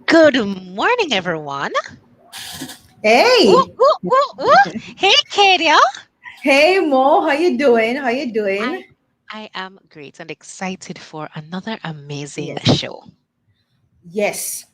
Good morning, everyone. Ooh, Hey, ooh, ooh, ooh. Hey, Katia. hey Mo, how you doing? How you doing? I I am great and excited for another amazing Yes, show. yes.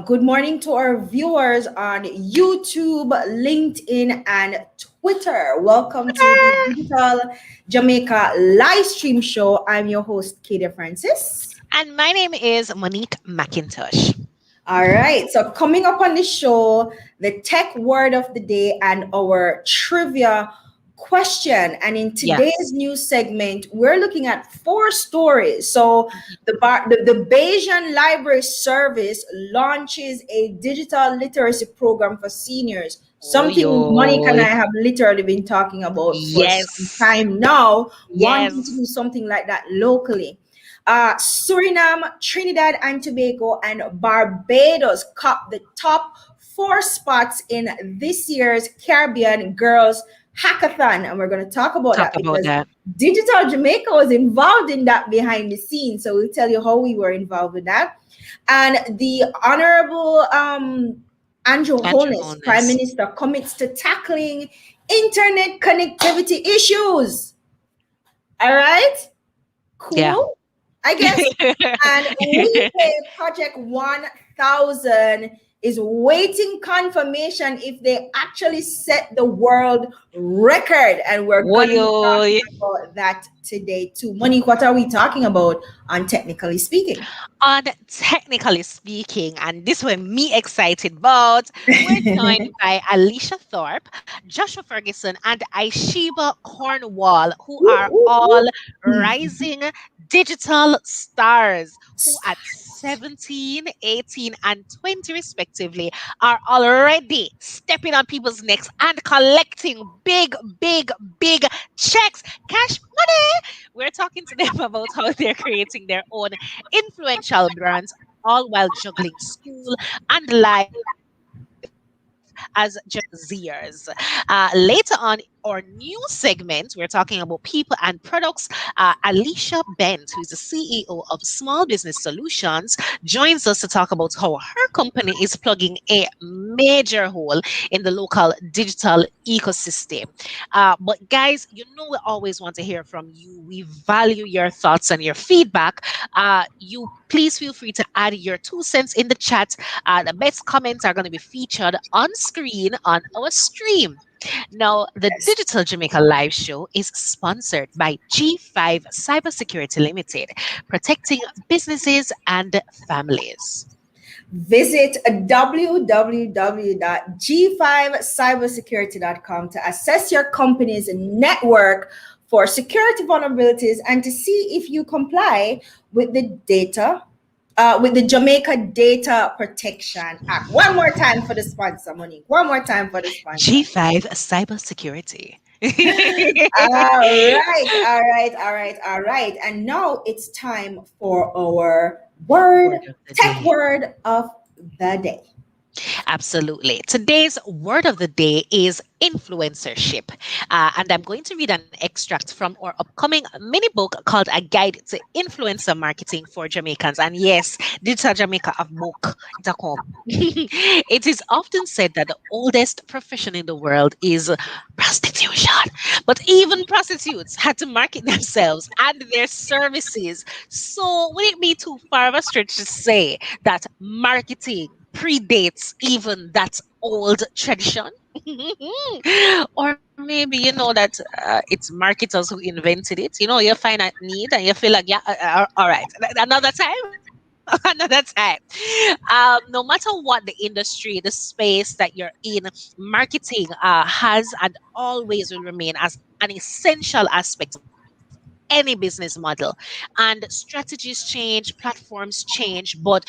Good morning to our viewers on YouTube, LinkedIn, and Twitter. Welcome to the Digital Jamaica live stream show. I'm your host, Katie Francis. And my name is Monique McIntosh. All right. So coming up on the show, the tech word of the day and our trivia question. And in today's Yes. news segment, we're looking at four stories. So the Bayesian Library Service launches a digital literacy program for seniors. Oh, Something Monica and yo. I have literally been talking about for some Yes. time now, wanting to Yes. do something like that locally. Suriname, Trinidad and Tobago, and Barbados caught the top four spots in this year's Caribbean Girls Hackathon. And we're going to talk about Talk that about because that. Digital Jamaica was involved in that behind the scenes. So we'll tell you how we were involved with that. And the Honorable Andrew Andrew Holness, Prime Holness. Minister, commits to tackling internet connectivity issues. All right? Yeah. Cool, I guess. And we pay Project 1000 is waiting confirmation if they actually set the world record. And we're Oh, going to be yo. talking about that today too. Monique, what are we talking about on Technically Speaking? On technically speaking, and this was me excited about, we're joined by Alicia Thorpe, Joshua Ferguson, and Aishiba Cornwall, who Ooh, are ooh, all ooh. rising digital stars who at 17, 18, and 20 respectively are already stepping on people's necks and collecting big, big, big checks, cash money. We're talking to them about how they're creating their own influential brands, all while juggling school and life as Zers. Later on, our new segment, we're talking about people and products. Alicia Bent, who is the CEO of Small Business Solutions, joins us to talk about how her company is plugging a major hole in the local digital ecosystem. But guys, you know we always want to hear from you. We value your thoughts and your feedback. You please feel free to add your 2 cents in the chat. The best comments are going to be featured on screen on our stream. Now, the Yes. Digital Jamaica Live Show is sponsored by G5 Cybersecurity Limited, protecting businesses and families. Visit www.g5cybersecurity.com to assess your company's network for security vulnerabilities and to see if you comply with with the Jamaica Data Protection Act. One more time for the sponsor, Monique. One more time for the sponsor. G5 Cybersecurity. All right, all right, all right, all right. And now it's time for our Word of the tech day. word of the day. Absolutely. Today's word of the day is influencership. And I'm going to read an extract from our upcoming mini book called A Guide to Influencer Marketing for Jamaicans. And yes, Digital Jamaica have book. It's a home. It is often said that the oldest profession in the world is prostitution. But even prostitutes had to market themselves and their services. So would it be too far of a stretch to say that marketing predates even that old tradition? Or maybe you know that it's marketers who invented it. You know, you find a need and you feel like, yeah, all right, another time. Another time. No matter what the industry, the space that you're in, marketing has and always will remain as an essential aspect of any business model. And strategies change, platforms change, but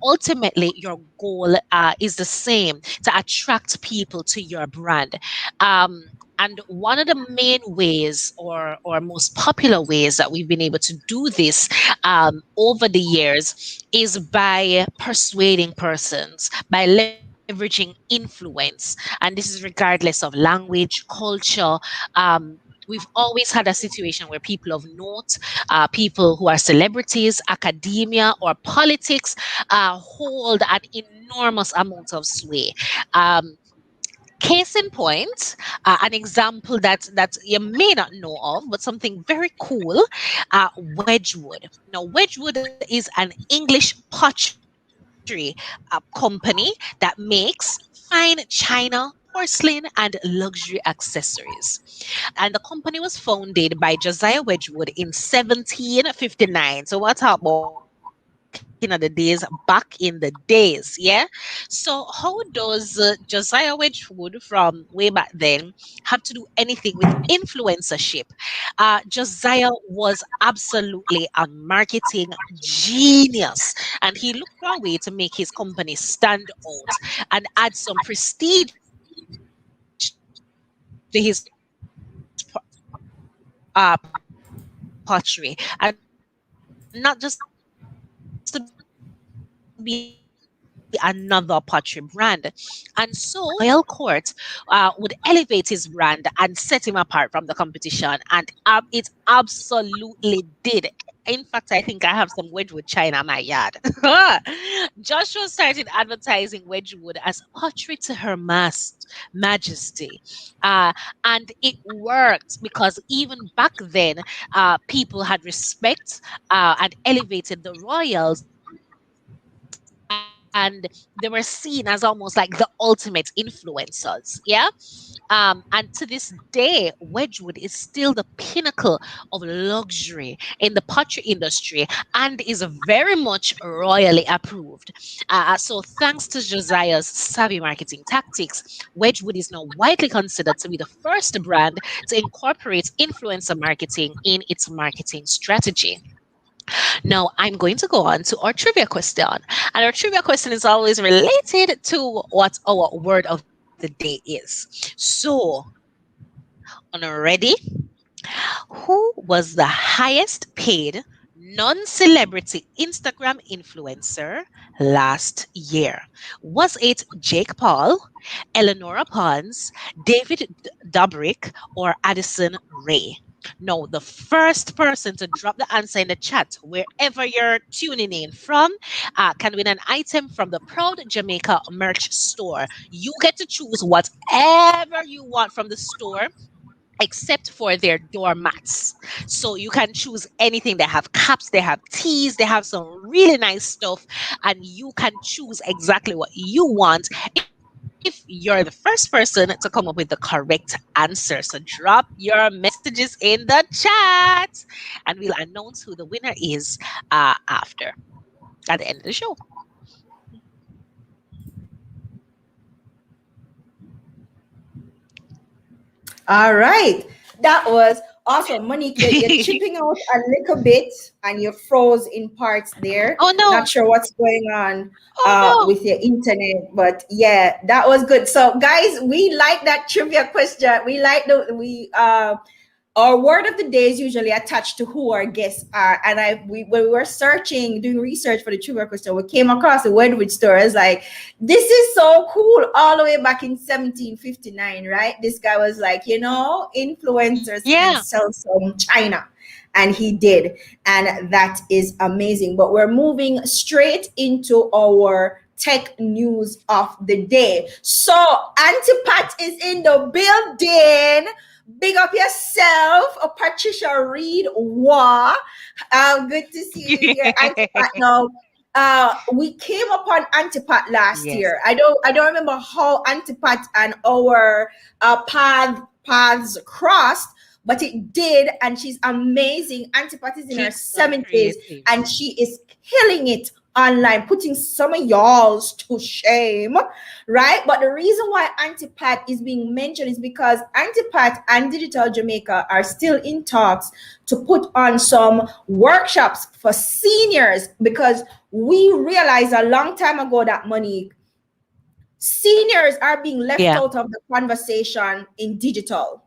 ultimately your goal is the same, to attract people to your brand. Um, and one of the main ways, or most popular ways that we've been able to do this over the years, is by persuading persons, by leveraging influence. And this is regardless of language, culture, we've always had a situation where people of note, people who are celebrities, academia, or politics, hold an enormous amount of sway. Um, Case in point, an example that you may not know of, but something very cool, Wedgwood. Now, Wedgwood is an English pottery company that makes fine china, porcelain, and luxury accessories. And the company was founded by Josiah Wedgwood in 1759. So we're talking about back in the days, yeah? So how does Josiah Wedgwood from way back then have to do anything with influencership? Josiah was absolutely a marketing genius, and he looked for a way to make his company stand out and add some prestige to his pottery, and not just to be another pottery brand. And so he created Royal Court, would elevate his brand and set him apart from the competition. And it absolutely did. In fact, I think I have some Wedgwood China in my yard. Joshua started advertising Wedgwood as pottery to her majesty. And it worked because even back then, people had respect and elevated the royals, and they were seen as almost like the ultimate influencers. Yeah. And to this day, Wedgwood is still the pinnacle of luxury in the pottery industry and is very much royally approved. So, thanks to Josiah's savvy marketing tactics, Wedgwood is now widely considered to be the first brand to incorporate influencer marketing in its marketing strategy. Now, I'm going to go on to our trivia question. And our trivia question is always related to what our word of the day is. So, on ready? Who was the highest paid non celebrity Instagram influencer last year? Was it Jake Paul, Eleonora Pons, David Dobrik, or Addison Ray? No, the first person to drop the answer in the chat, wherever you're tuning in from, can win an item from the Proud Jamaica merch store. You get to choose whatever you want from the store except for their doormats. So you can choose anything. They have caps, they have tees, they have some really nice stuff, and you can choose exactly what you want if you're the first person to come up with the correct answer. So drop your messages in the chat, and we'll announce who the winner is after at the end of the show. All right. That was awesome. Monique, you're chipping out a little bit and you froze in parts there. Oh Not no! sure what's going on Oh no! with your internet, but yeah, that was good. So guys, we like that trivia question. We like our word of the day is usually attached to who our guests are. And when we were searching, doing research for the trivia question, we came across the Wedgwood story. I was like, this is so cool. All the way back in 1759, right? This guy was like, influencers Yeah, can sell some China. And he did. And that is amazing. But we're moving straight into our tech news of the day. So Auntie Pat is in the building. Big up yourself, Patricia Reed. Wow. Good to see you here, Antipat. Now, we came upon Antipat last yes. year. I don't remember how Antipat and our paths crossed, but it did, and she's amazing. Antipat is in her Keep on 70s, creating. and she is killing it online, putting some of y'all's to shame, right? But the reason why Antipat is being mentioned is because Antipat and Digital Jamaica are still in talks to put on some workshops for seniors, because we realized a long time ago that seniors are being left Yeah, out of the conversation in digital.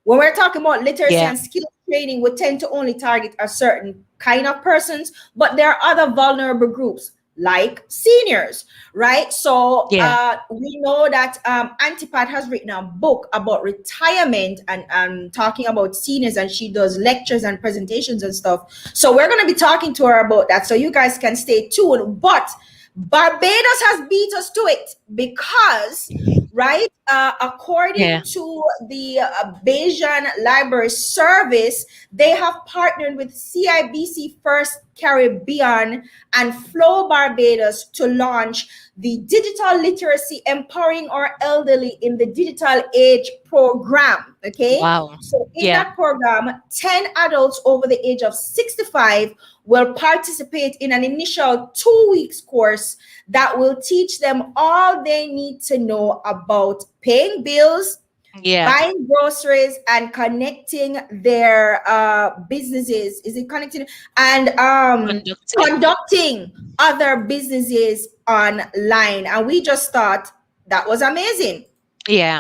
When we're talking about literacy yeah, and skill training, we tend to only target a certain kind of persons, but there are other vulnerable groups. like seniors, right? So Yeah. we know that Antipat has written a book about retirement and talking about seniors, and she does lectures and presentations and stuff. So we're going to be talking to her about that. So you guys can stay tuned. But Barbados has beat us to it because, right, according Yeah. to the Bayesian Library Service, they have partnered with CIBC First Caribbean and Flow Barbados to launch the Digital Literacy Empowering Our Elderly in the Digital Age program. Okay. Wow. So, in Yeah. that program, 10 adults over the age of 65 will participate in an initial 2 weeks course that will teach them all they need to know about paying bills, Yeah. buying groceries, and connecting their businesses. Is it connecting and Conducting. conducting other businesses online? And we just thought that was amazing, Yeah.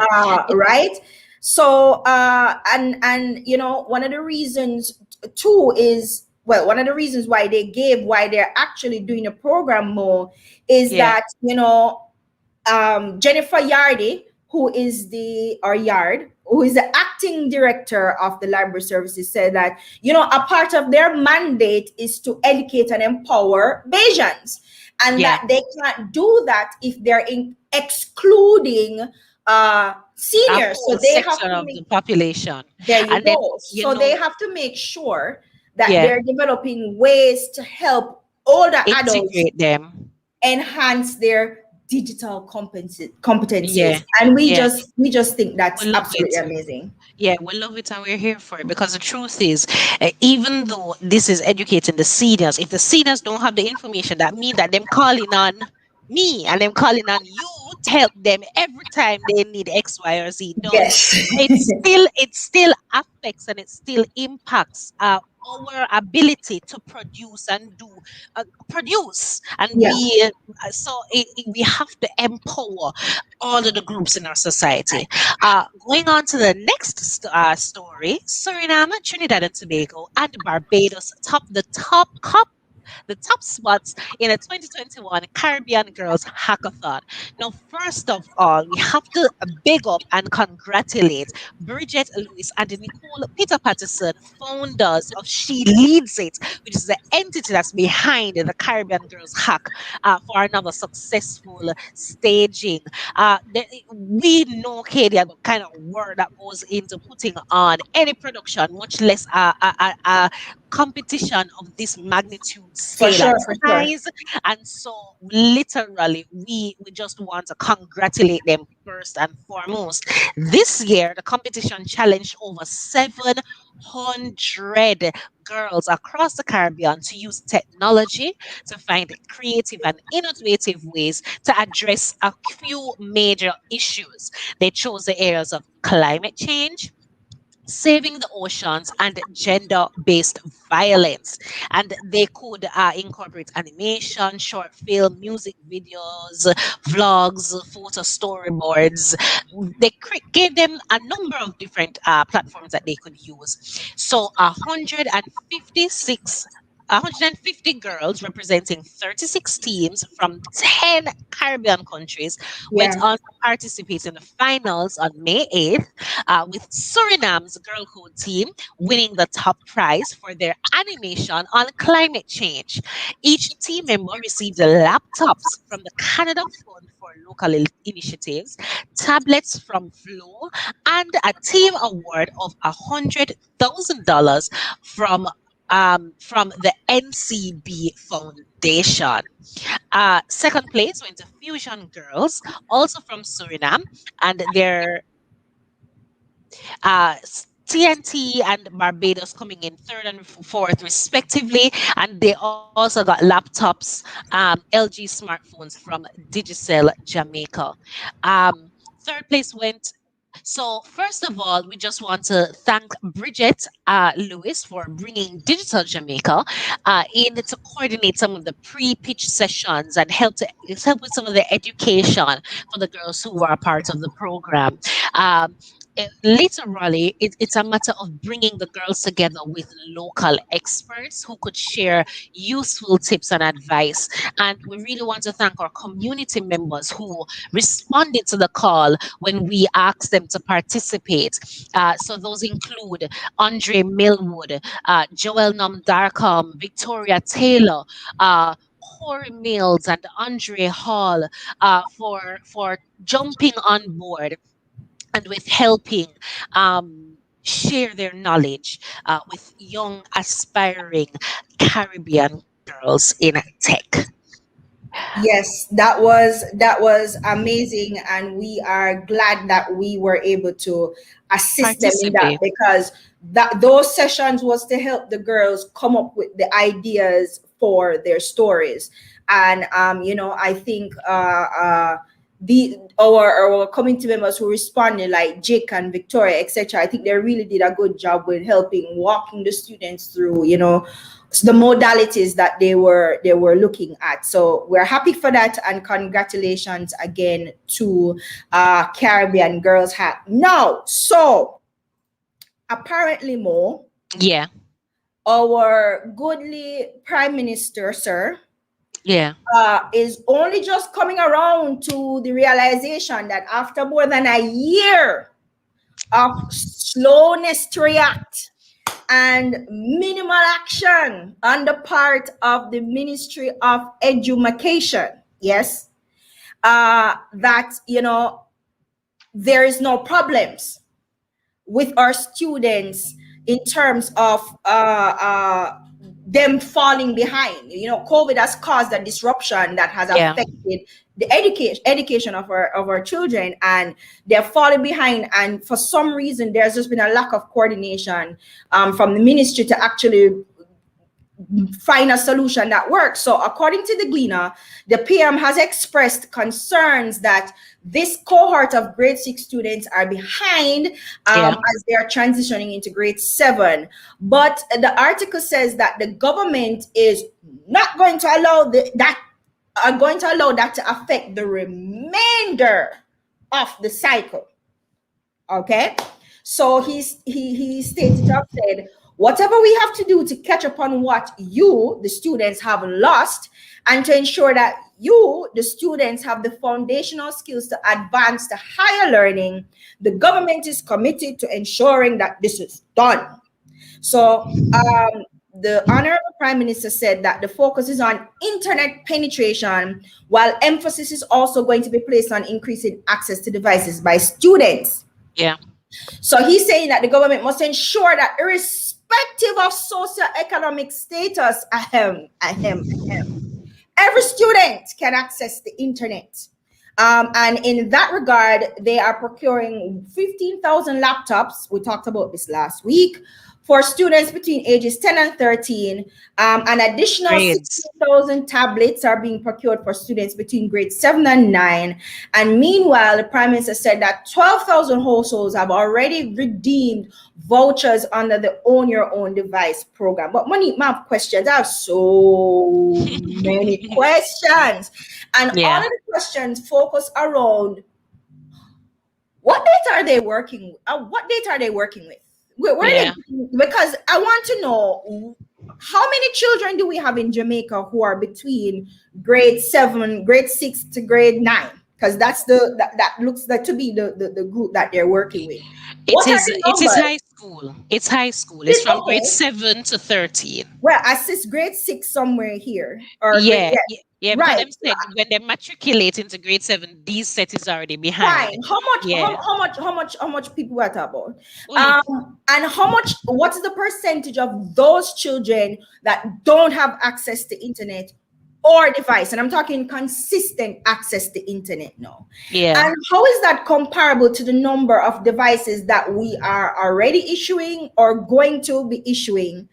right? So and you know, one of the reasons too is, well, one of the reasons why they're actually doing a program more is Yeah. that, you know, Jennifer Yardy, who is the or Yard, who is the acting director of the library services, said that, you know, a part of their mandate is to educate and empower Bajans, and Yeah. that they can't do that if they're excluding A seniors. So whole they have section to of make, the population. there you And then, go. you So they know, have to make sure that yeah, they're developing ways to help older adults integrate them. enhance their digital Yeah. competencies, and Yeah. we just think We that's love it. absolutely amazing. Yeah, we love it and we're here for it because the truth is, even though this is educating the seniors, if the seniors don't have the information, that means that them calling on me and them calling on you to help them every time they need X, Y, or Z done. Yes. It still affects and it still impacts our ability to produce and do produce and Yeah. be we have to empower all of the groups in our society. Going on to the next story, Suriname, Trinidad and Tobago, and Barbados top the top spots in the 2021 Caribbean Girls Hackathon. Now, first of all, we have to big up and congratulate Bridget Lewis and Nicole Peter Patterson, founders of She Leads It, which is the entity that's behind the Caribbean Girls Hack, for another successful staging. We know, Katie, the kind of work that goes into putting on any production, much less a competition of this magnitude, For scale, sure, and for sure. size. And so, literally, we just want to congratulate them first and foremost. This year, the competition challenged over 700 girls across the Caribbean to use technology to find creative and innovative ways to address a few major issues. They chose the areas of climate change, saving the oceans, and gender based violence. And they could incorporate animation, short film, music videos, vlogs, photo storyboards. They gave them a number of different platforms that they could use. So 150 girls representing 36 teams from 10 Caribbean countries went Yeah. on to participate in the finals on May 8th, with Suriname's Girl Code team winning the top prize for their animation on climate change. Each team member received laptops from the Canada Fund for Local Initiatives, tablets from Flow, and a team award of $100,000 from the NCB Foundation. Second place went to Fusion Girls, also from Suriname, and their TNT and Barbados coming in third and fourth, respectively. And they also got laptops, LG smartphones from Digital Jamaica. Third place went. So, first of all, we just want to thank Bridget Lewis for bringing Digital Jamaica in to coordinate some of the pre-pitch sessions and help with some of the education for the girls who were a part of the program. Um, literally, it's a matter of bringing the girls together with local experts who could share useful tips and advice. And we really want to thank our community members who responded to the call when we asked them to participate. So those include Andre Millwood, Joel Nom Darkham, Victoria Taylor, Corey Mills, and Andre Hall, for jumping on board and with helping share their knowledge with young aspiring Caribbean girls in tech. Yes, that was amazing, and we are glad that we were able to assist them in that, Participate. because that those sessions was to help the girls come up with the ideas for their stories. And I think the our community members who responded, like Jake and Victoria, etc., I think they really did a good job with helping walking the students through, the modalities that they were looking at. So we're happy for that, and congratulations again to Caribbean Girls Hat. Now, so apparently, Mo, Yeah, our goodly Prime Minister, sir, yeah, is only just coming around to the realization that after more than a year of slowness to react and minimal action on the part of the Ministry of Education, yes, that there is no problems with our students in terms of them falling behind. COVID has caused a disruption that has yeah, affected the education of our children, and they're falling behind. And for some reason, there's just been a lack of coordination from the ministry to actually find a solution that works. So according to the Gleaner, the PM has expressed concerns that this cohort of grade 6 students are behind yeah, as they are transitioning into grade 7. But the article says that the government is not going to allow that to affect the remainder of the cycle. Okay, so he stated up, said, whatever we have to do to catch up on what you, the students, have lost, and to ensure that you, the students, have the foundational skills to advance to higher learning, the government is committed to ensuring that this is done. So the Honorable Prime Minister said that the focus is on internet penetration, while emphasis is also going to be placed on increasing access to devices by students. yeah, So he's saying that the government must ensure that irrespective of socioeconomic status, every student can access the internet. And in that regard, they are procuring 15,000 laptops. We talked about this last week, for students between ages 10 and 13. An additional grades. 16,000 tablets are being procured for students between grade 7 and 9. And meanwhile, the Prime Minister said that 12,000 households have already redeemed vouchers under the Own Your Own Device program. But money, I have questions. I have so many questions. And all Yeah, of the questions focus around what data are they working with? What data are they working with? Where are yeah. they? Because I want to know, how many children do we have in Jamaica who are between grade 6 to grade 9? Because that's that looks like to be the group that they're working with. What are the It is numbers? high school. It's high school. It's from grade Okay. 7 to 13. Well, I see grade 6 somewhere here, or grade, Yeah, yeah, yeah, because right. them said when they matriculate into grade 7, these set is already behind. Fine. How much? Yeah. How much people are talking Only about? And how much? What is the percentage of those children that don't have access to internet or device? And I'm talking consistent access to internet now. yeah. And how is that comparable to the number of devices that we are already issuing or going to be issuing?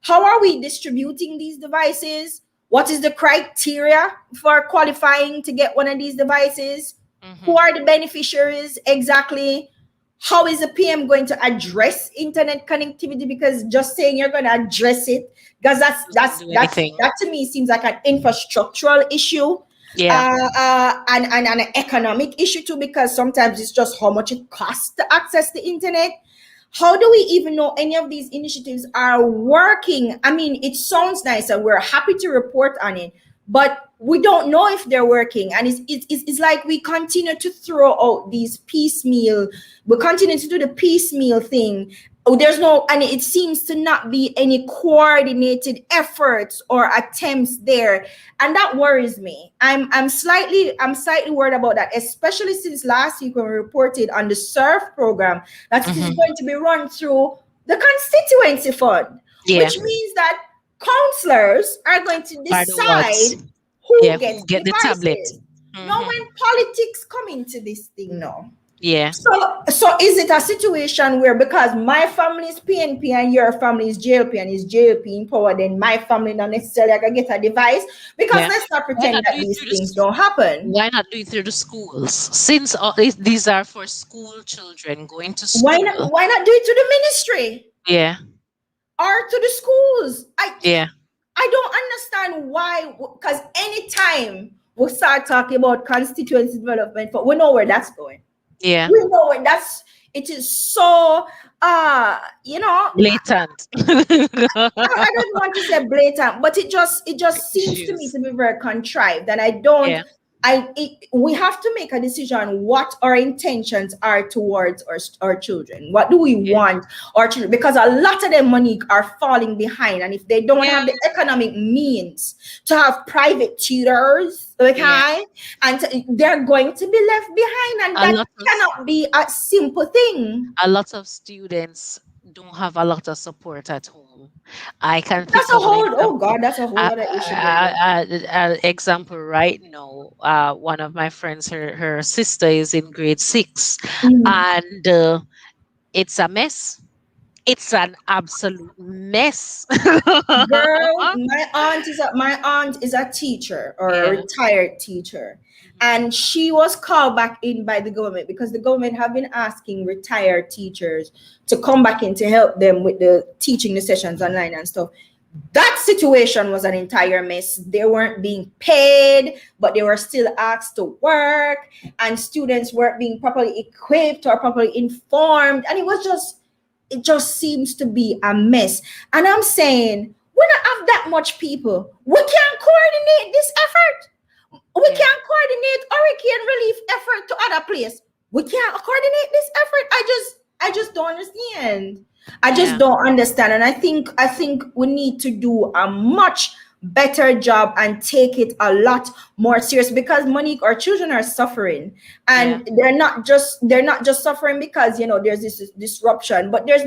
How are we distributing these devices? What is the criteria for qualifying to get one of these devices? Who are the beneficiaries exactly? How is the PM going to address internet connectivity? Because just saying you're going to address it, because Doesn't do anything. that to me seems like an infrastructural issue. Yeah. And an economic issue too, because sometimes it's just how much it costs to access the internet. How do we even know any of these initiatives are working? I mean, it sounds nice and we're happy to report on it, but we don't know if they're working. And it's like we continue to throw out these piecemeal, we continue to do the piecemeal thing. Oh, there's no, and it seems to not be any coordinated efforts or attempts there, and that worries me. I'm slightly worried about that, especially since last week when we reported on the SURF program that it is Hmm. going to be run through the constituency fund, Yeah. which means that counselors are going to Are the ones. decide who Yeah. gets Who get the tablet? devices. Now, Hmm. when politics come into this thing now, Yeah. so is it a situation where because my family is PNP and your family is JLP and is JLP in power, then my family not necessarily gonna get a device? Because Yeah. let's not Why pretend not that do it these through things don't happen. why not do it through the schools? Since these are for school children going to Why not? school. Why not do it to the ministry Yeah. or to the schools? Yeah. I don't understand why. Because anytime we start talking about constituency development, but we know where that's going. Yeah. We know where that's. It is so. You know, Blatant. I don't want to say blatant, but it just seems to me Issues. to be very contrived, and I don't. Yeah. We have to make a decision what our intentions are towards our children. What do we Yeah. want our children? Because a lot of them money are falling behind, and if they don't Yeah. have the economic means to have private tutors, Yeah. okay, they're going to be left behind, and A that lot of cannot be a simple thing. a lot of students don't have a lot of support at home. I can That's think a of an whole. Oh example. God, that's a whole other issue there. Example right now. One of my friends, her sister is in grade six, Mm. and it's a mess. It's an absolute mess. Girl, my aunt is a teacher or a Yeah. retired teacher, Mhm. and she was called back in by the government because the government have been asking retired teachers to come back in to help them with the teaching the sessions online and stuff. That situation was an entire mess. They weren't being paid, but they were still asked to work, and students weren't being properly equipped or properly informed, and it just seems to be a mess. And I'm saying, we don't have that much people. We can't coordinate this effort. We Yeah. can't coordinate hurricane relief effort to other place. We can't coordinate this effort. I just don't understand. I just Yeah. don't understand. And I think we need to do a much better job and take it a lot more serious, because Monique, our children are suffering, Yeah. and they're not just suffering because there's this disruption, but there's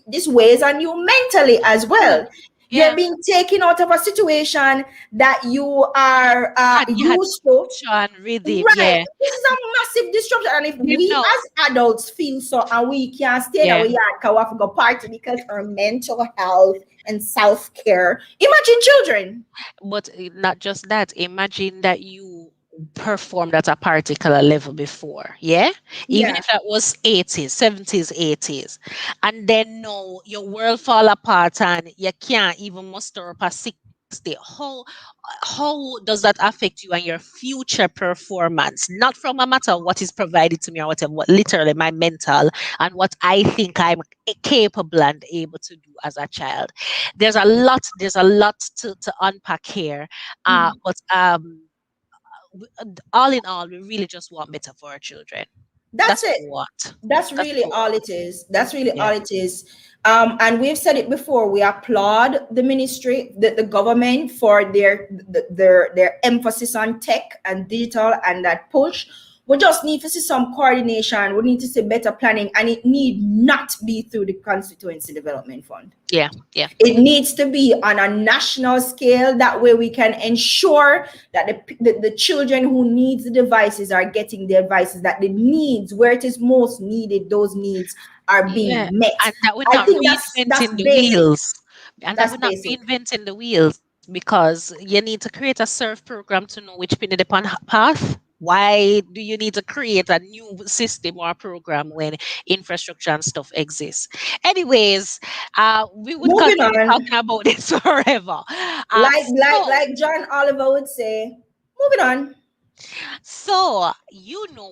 this weighs on you mentally as Yeah. well. You're Yeah. being taken out of a situation that you are You had used to. disruption with it. Right. Yeah. This is a massive disruption. And if You we know. as adults feel so and we can't stay that Yeah. way, because we have to go party because our mental health and self-care. Imagine children. But not just that. Imagine that you performed at a particular level before. Yeah. Even Yeah. if that was 80s, 70s, 80s. And then no, your world fall apart and you can't even muster up a 60. How does that affect you and your future performance? Not from a matter of what is provided to me or whatever, but literally my mental and what I think I'm capable and able to do as a child. There's a lot to unpack here. Mm. But all in all, we really just want better for our children. That's That's what it. we want. That's That's really what we all want. it is. That's really all Yeah. it is. And we've said it before. We applaud the ministry, the government for their emphasis on tech and digital and that push. We just need to see some coordination. We need to see better planning, and it need not be through the constituency development fund. Yeah. Yeah. It needs to be on a national scale. That way we can ensure that the children who needs the devices are getting the devices, that the needs where it is most needed, those needs are being Yeah. met. And that we're I not think that's reinventing the basic. wheels. And that That's we're not basic. reinventing the wheels because you need to create a surf program to know which pinning upon path. Why do you need to create a new system or program when infrastructure and stuff exists? Anyways, we would Moving continue on. talking about this forever. Like like So like John Oliver would say. moving on. So,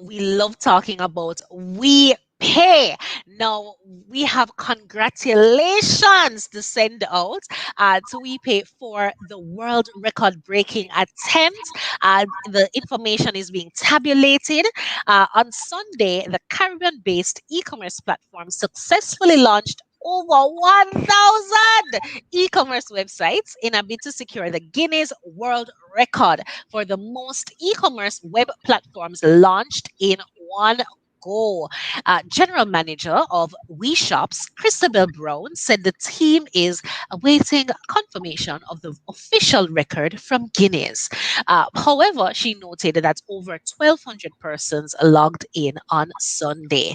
we love talking about we pay. Now, we have congratulations to send out to We Pay for the world record breaking attempt. The information is being tabulated. On Sunday, the Caribbean based e commerce platform successfully launched over 1,000 e commerce websites in a bid to secure the Guinness World Record for the most e-commerce web platforms launched in one go. General Manager of We Shops, Christabel Brown, said the team is awaiting confirmation of the official record from Guinness. However, she noted that over 1,200 persons logged in on Sunday,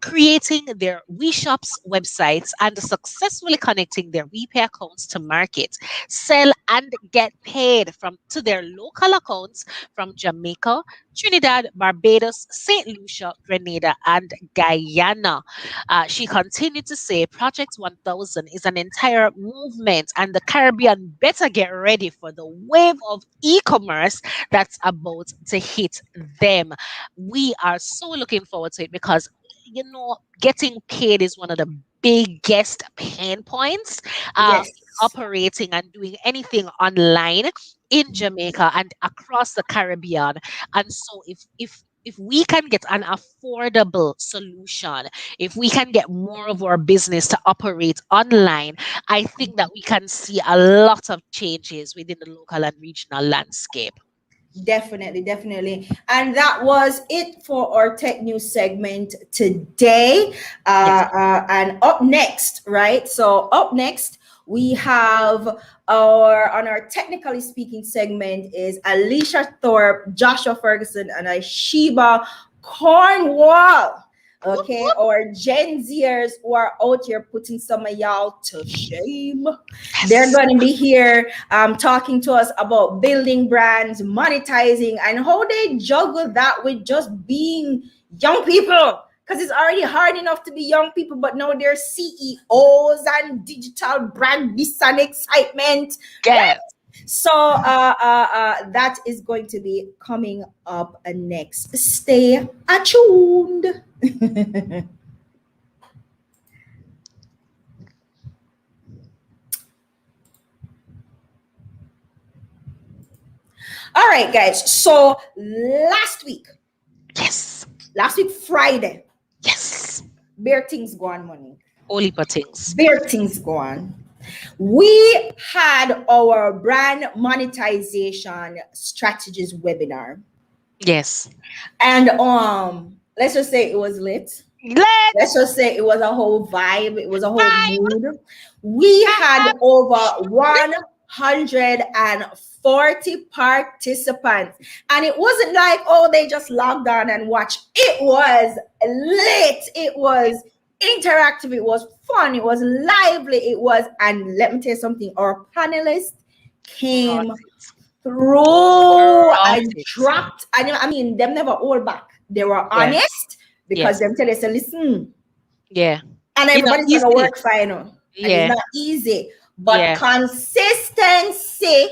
creating their We Shops websites and successfully connecting their WePay accounts to market, sell, and get paid from to their local accounts from Jamaica, Trinidad, Barbados, St. Lucia, Grenada, and Guyana. She continued to say Project 1000 is an entire movement, and the Caribbean better get ready for the wave of e commerce that's about to hit them. We are so looking forward to it because getting paid is one of the biggest pain points in Yes, operating and doing anything online in Jamaica and across the Caribbean. And so if we can get an affordable solution, if we can get more of our business to operate online, I think that we can see a lot of changes within the local and regional landscape. definitely, definitely. And that was it for our tech news segment today. Yes. And up next, right? So up next, we have our technically speaking segment is Alicia Thorpe, Joshua Ferguson, and Ishiba Cornwall. Whoop, Okay, whoop. or Gen Zers who are out here putting some of y'all to shame. They're Yes. going to be here talking to us about building brands, monetizing, and how they juggle that with just being young people. Because it's already hard enough to be young people, but now they're CEOs and digital brand this and excitement. Yes. So that is going to be coming up next. Stay attuned. All right, guys. So Yes. last week Friday, Yes. bare things go on money. Holy things. Bare things go on. We had our brand monetization strategies webinar, Yes. and let's just say it was lit. Let's Let's just say it was a whole vibe, it was a whole vibe. mood. We had over 140 participants, and it wasn't like, oh, they just logged on and watched. It was lit, it was interactive, it was fun, it was lively, it was, and let me tell you something, our panelists Brought came it. through Brought and it. dropped. I mean, them never hold back. They were Yeah. honest because Yes. them tell us, listen, Yeah. and everybody's gonna Easy. work final. And it's Yeah. not easy. But Yeah. consistency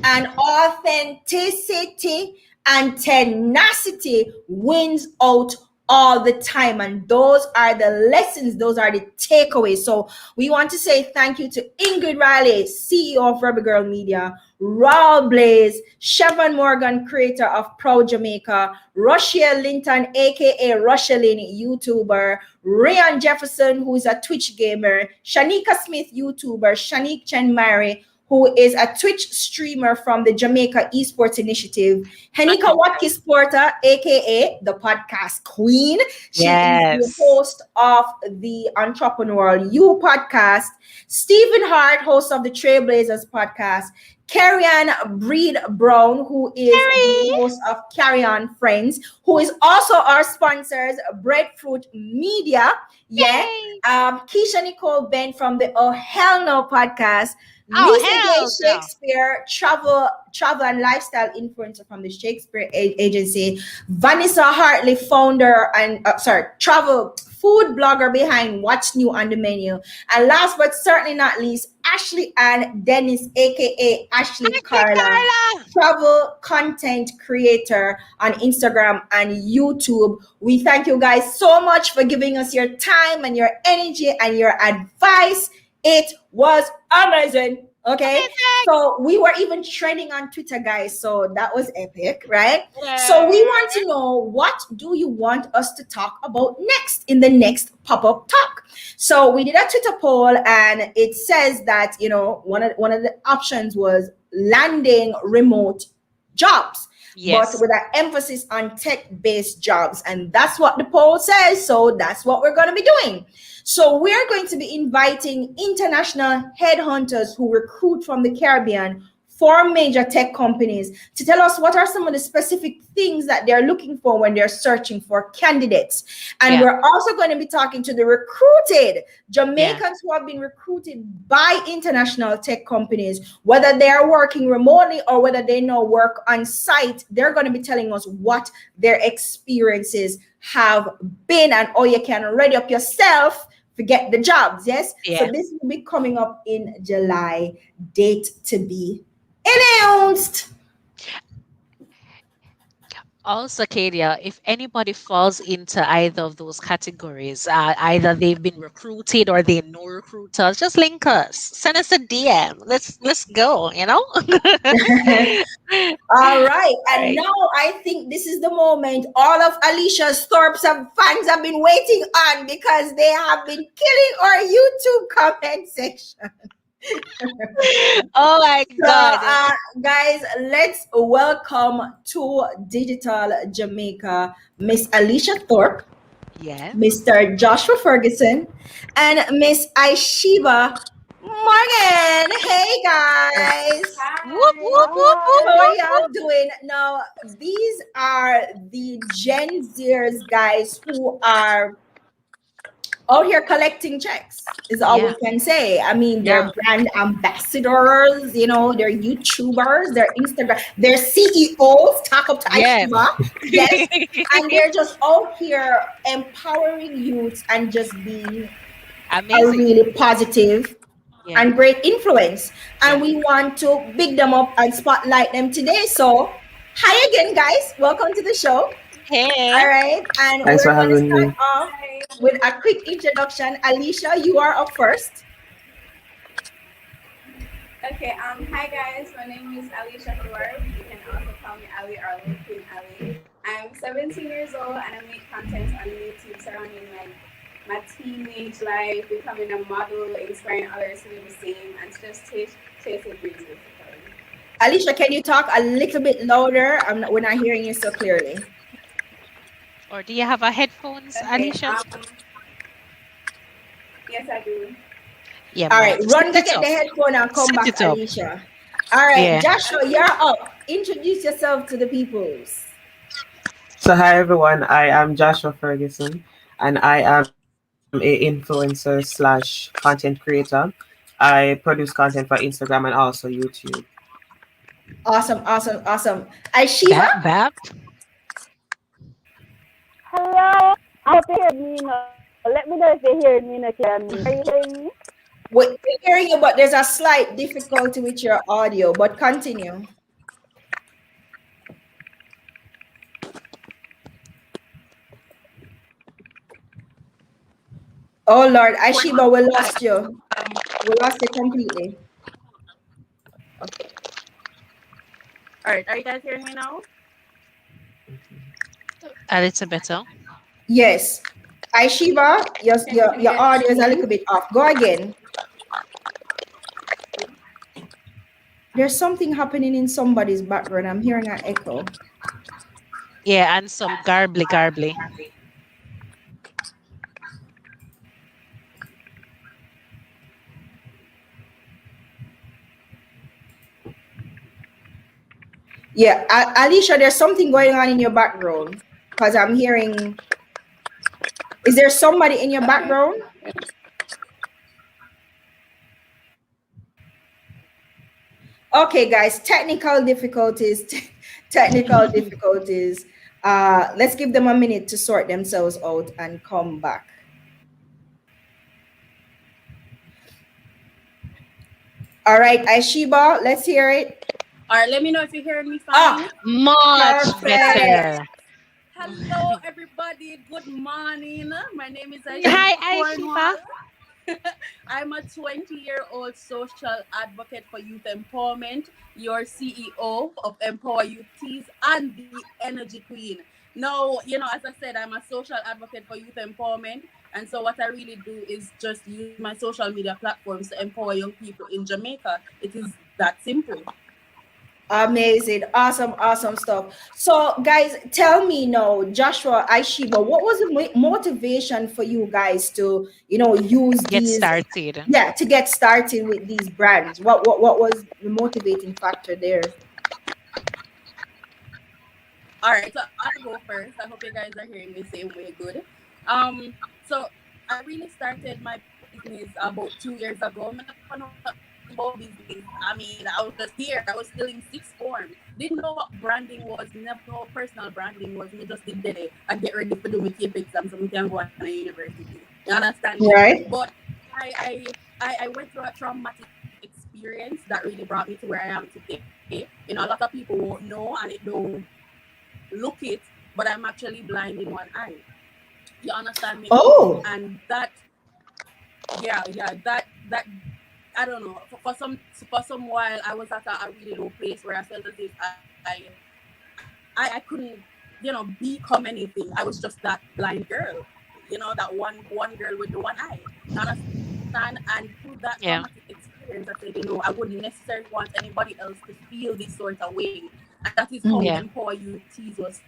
and authenticity and tenacity wins out all the time. And those are the lessons, those are the takeaways. So we want to say thank you to Ingrid Riley, CEO of Rebel Girl Media, Raul Blaze, Chevron Morgan, creator of Proud Jamaica, Rochelle Linton, aka Rochelin, YouTuber, Rayan Jefferson, who is a Twitch gamer, Shanika Smith, YouTuber, Shanique Chen Mary, who is a Twitch streamer from the Jamaica Esports Initiative, Henika Okay. Watkis Porter, aka the podcast queen. She is the Yes. host of the Entrepreneurial You podcast, Stephen Hart, host of the Trailblazers podcast, Carrie Ann Breed Brown, who is the Carrie. host of Carry On Friends, who is also our sponsors, Breadfruit Media. Yeah. Yay. Keisha Nicole Ben from the Oh Hell No podcast, Oh, Lisa J. hell no. Shakespeare, travel and lifestyle influencer from the Shakespeare Agency, Vanessa Hartley, founder and travel food blogger behind What's New on the Menu, and last but certainly not least, Ashley and Dennis, aka Ashley Auntie Carla, Carla. travel content creator on Instagram and YouTube. We thank you guys so much for giving us your time and your energy and your advice. It was amazing. Okay. Amazing. So we were even trending on Twitter, guys. So that was epic, right? So we Yeah. want to know, what do you want us to talk about next in the next pop-up talk? So we did a Twitter poll, and it says that, one of the options was landing remote jobs, but Yes. with an emphasis on tech-based jobs. And that's what the poll says. So that's what we're going to be doing. So we're going to be inviting international headhunters who recruit from the Caribbean for major tech companies to tell us what are some of the specific things that they're looking for when they're searching for candidates. And Yeah. we're also going to be talking to the recruited Yeah. Jamaicans who have been recruited by international tech companies, whether they are working remotely or whether they now work on site. They're going to be telling us what their experiences have been and how you can ready up yourself to get the jobs. Yes. So Yeah. this will be coming up in July. Date to be announced. Also, Kadia, if anybody falls into either of those categories, either they've been recruited or they know recruiters, just link us. Send us a DM. Let's go. All right. And Right. now I think this is the moment all of Alicia's Thorpe's fans have been waiting on, because they have been killing our YouTube comment section. Oh my So, God. guys, let's welcome to Digital Jamaica Miss Alicia Thorpe, Yeah. Mr. Joshua Ferguson, and Miss Aishiva Morgan. Hey, guys. Whoop Hi. whoop whoop whoop How are whoop y'all whoop. doing? Now, these are the Gen Zers, guys, who are out here collecting checks, is all we Yeah. can say. I mean, Yeah. they're brand ambassadors, they're YouTubers, they're Instagram, they're CEOs. Talk up to Yes. Aishiba. Yes. And they're just out here empowering youths and just being a Amazing. really positive Yeah. and great influence. And Yeah. we want to big them up and spotlight them today. So, hi again, guys. Welcome to the show. Hey. All right. And Thanks we're for going to having start me. off with a quick introduction. Alicia, you are up first. Okay, hi guys, my name is Alicia Thorpe. You can also call me Ali or Little Queen Ali. I'm 17 years old and I make content on YouTube surrounding my teenage life, becoming a model, inspiring others to do the same, and to just chase a dreams basically. Alicia, can you talk a little bit louder? We're not hearing you so clearly. Or do you have a headphones, Okay, Alicia? yes I do. Yeah, All right. man. Run, Set go it get the up. headphone and come Set back, it up. Alicia. All right. Yeah. Joshua, you're Okay. up. Introduce yourself to the peoples. So, hi everyone. I am Joshua Ferguson, and I am a influencer slash content creator. I produce content for Instagram and also YouTube. Awesome, awesome, awesome. Aishiva, Bap bap. Hello. I hope you hear me now. Let me know if you hear me now, Karen. Are you hearing me? we're hearing you, but there's a slight difficulty with your audio, but continue. Oh Lord, Aishiba, we lost you. We lost you completely. All right. Are you guys hearing me now? A little better. Yes. Aishiba, Can you your hear audio is a me? little bit off. Go again. There's something happening in somebody's background. I'm hearing an echo. Yeah, and some garbly garbly. Yeah, Alicia, there's something going on in your background because I'm hearing. Is there somebody in your Okay. background? Okay, guys, technical difficulties. Technical difficulties. Let's give them a minute to sort themselves out and come back. All right, Aishiba, let's hear it. All right, let me know if you're hearing me fine. Ah, Much perfect. better. Hello, everybody. Good morning. My name is Hi, Aishiba Aishifa. Cornwall. I'm a 20-year-old social advocate for youth empowerment, your CEO of Empower Youth Tees and the Energy Queen. Now, as I said, I'm a social advocate for youth empowerment. And so what I really do is just use my social media platforms to empower young people in Jamaica. It is that simple. Amazing. Awesome, awesome stuff. So, guys, tell me now, Joshua, Aishiba, what was the motivation for you guys to, use Get these, started. yeah, to get started with these brands? What was the motivating factor there? All right, so I'll go first. I hope you guys are hearing me same way good. So I really started my business about 2 years ago. I never know nothing about business. I mean, I was just here. I was still in sixth form. Didn't know what branding was. Never know what personal branding was. Me just did it. I get ready for do my tape exam so I can go on a university. You understand me? Right? But I went through a traumatic experience that really brought me to where I am today. A lot of people won't know and it don't look it, but I'm actually blind in one eye. You understand me? Oh, And that, that I don't know. For some while, I was at a really low place where I felt as if I couldn't, become anything. I was just that blind girl. That one girl with the one eye. You understand? And through that traumatic Yeah. experience, I said, I wouldn't necessarily want anybody else to feel this sort of way. And that is how mhm. Yeah. Empower Youth Teas was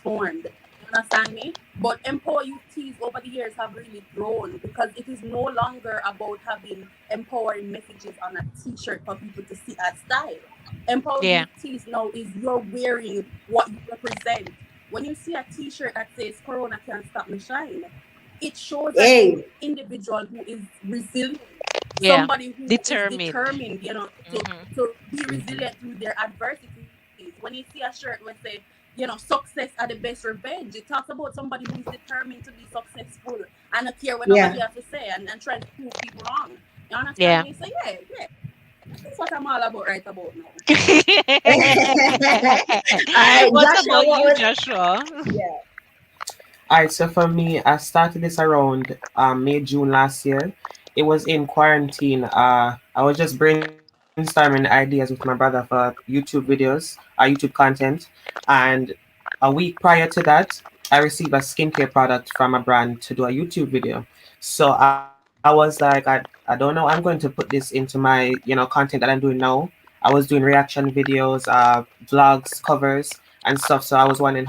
formed. You understand me? But Empower Youth Teas over the years have really grown because it is no longer about having empowering messages on a t-shirt for people to see as style. Empower Youth Yeah. Teas now is you're wearing what you represent. When you see a t-shirt that says Corona can't stop me shine, it shows an Hey, individual who is resilient, Yeah. somebody who is Determined. determined, Hmm. to be Mhm. resilient through their adversities. When you see a shirt where say, success are the best revenge, it talks about somebody who is determined to be successful and not care what nobody yeah. has to say and trying to prove people wrong. You understand Yeah. me? So yeah, that's what I'm all about right about now. All right, What Joshua, about what you, was, Joshua? yeah. All right, so for me, I started this around May, June last year. It was in quarantine. I was just brainstorming ideas with my brother for YouTube videos, YouTube content. And a week prior to that, I received a skincare product from a brand to do a YouTube video. So I was like, I don't know, I'm going to put this into my, content that I'm doing now. I was doing reaction videos, vlogs, covers, and stuff. So I was wondering,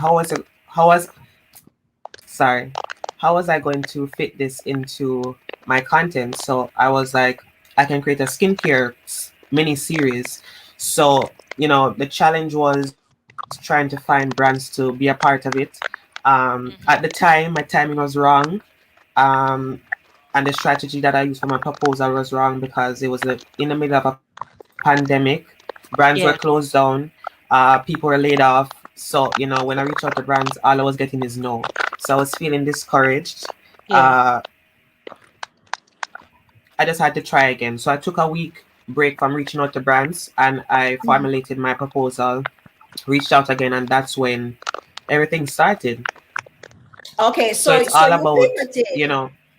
sorry, how was I going to fit this into my content? So I was like, I can create a skincare mini series. So, the challenge was trying to find brands to be a part of it. At the Hmm. time, my timing was wrong. Um, and the strategy that I used for my proposal was wrong because it was in the middle of a pandemic. Brands were closed Yeah. down. People were laid off. So, when I reached out to brands, all I was getting is no. So I was feeling discouraged. Yeah. Uh, I just had to try again. So I took a week break from reaching out to brands and I formulated my proposal, reached out again, and that's when everything started. Okay, So so it's all you about, pivoted.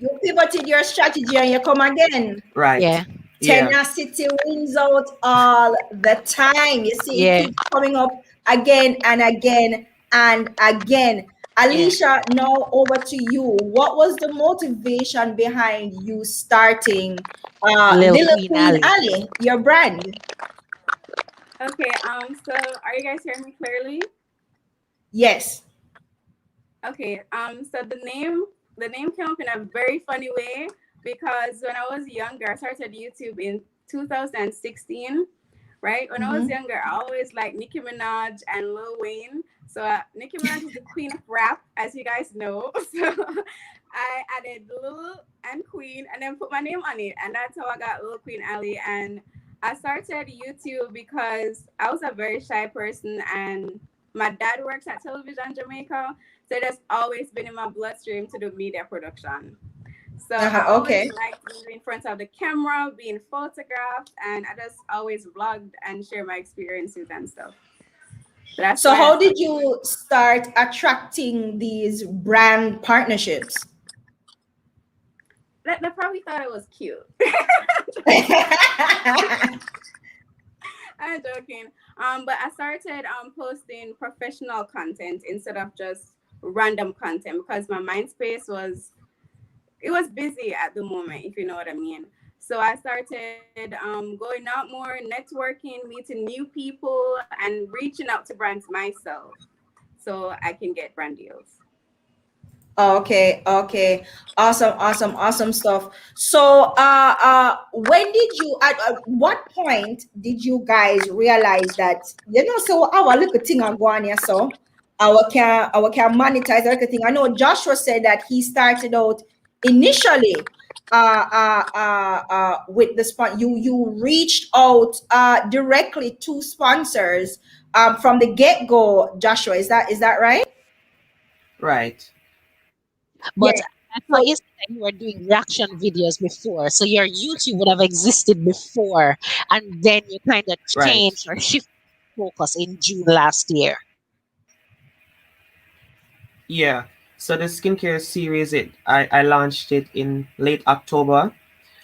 You pivoted your strategy and you come again. right. Yeah. Yeah. Tenacity wins out all the time. You see, it Yeah. keeps coming up again and again and again. Yeah. Alicia, now over to you. What was the motivation behind you starting Little Little Queen Queen Ali. Ali, your brand? Okay, so are you guys hearing me clearly? Yes. Okay, so the name came up in a very funny way because when I was younger, I started YouTube in 2016. Right? When I was Mm-hmm. younger, I always liked Nicki Minaj and Lil Wayne. So Nicki Minaj is the queen of rap, as you guys know. So I added Lil and Queen and then put my name on it. And that's how I got Lil Queen Ali. And I started YouTube because I was a very shy person and my dad works at Television Jamaica. So it has always been in my bloodstream to do media production. So I always Okay. liked being in front of the camera, being photographed, and I just always vlogged and share my experiences and stuff. So that's So why I how did started. you start attracting these brand partnerships? They probably thought it was cute. I'm joking. But I started posting professional content instead of just random content because my mind space was it was busy at the moment, if you know what I mean. So I started going out more, networking, meeting new people, and reaching out to brands myself so I can get brand deals. Okay, okay. Awesome, awesome, awesome stuff. So, when did you, at what point did you guys realize that, so our little thing on going here, so our can monetize everything. I know Joshua said that he started out initially with the you reached out directly to sponsors from the get-go, Joshua. Is that right? Right. But Yeah. I thought you So said that you were doing reaction videos before, so your YouTube would have existed before, and then you kind of Right. changed or shift focus in June last year. Yeah. So the skincare series, I launched it in late October.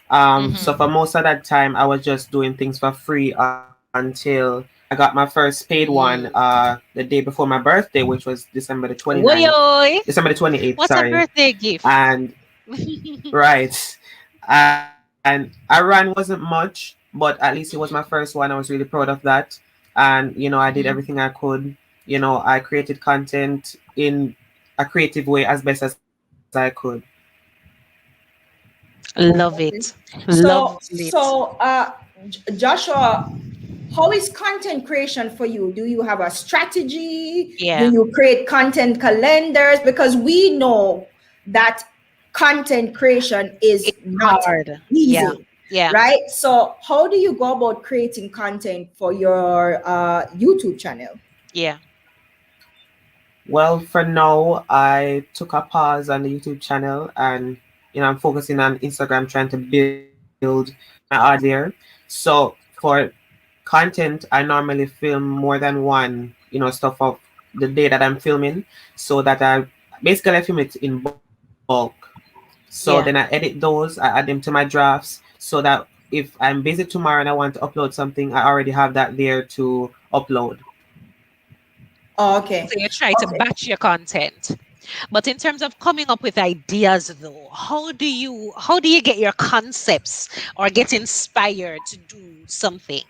So Mm-hmm. for most of that time, I was just doing things for free until I got my first paid one Mm. the day before my birthday, which was December the 29th, Woyoy! December the 28th, What's a sorry. birthday gift? And right. And I ran wasn't much, but at least it was my first one. I was really proud of that. And, I did Mhm. everything I could. I created content in a creative way as best as I could. Love it. So, Loved it. so Joshua, how is content creation for you? Do you have a strategy? Do Yeah. you create content calendars? Because we know that content creation is It's not hard. Yeah. easy, Yeah. right? So, how do you go about creating content for your YouTube channel? Yeah. Well, for now, I took a pause on the YouTube channel and, I'm focusing on Instagram, trying to build my audience there. So for content, I normally film more than one, stuff of the day that I'm filming so that I film it in bulk. So then I edit Yeah. those, I add them to my drafts so that if I'm busy tomorrow and I want to upload something, I already have that there to upload. Oh, okay. So you try to Okay. batch your content. But in terms of coming up with ideas though, how do you get your concepts or get inspired to do something?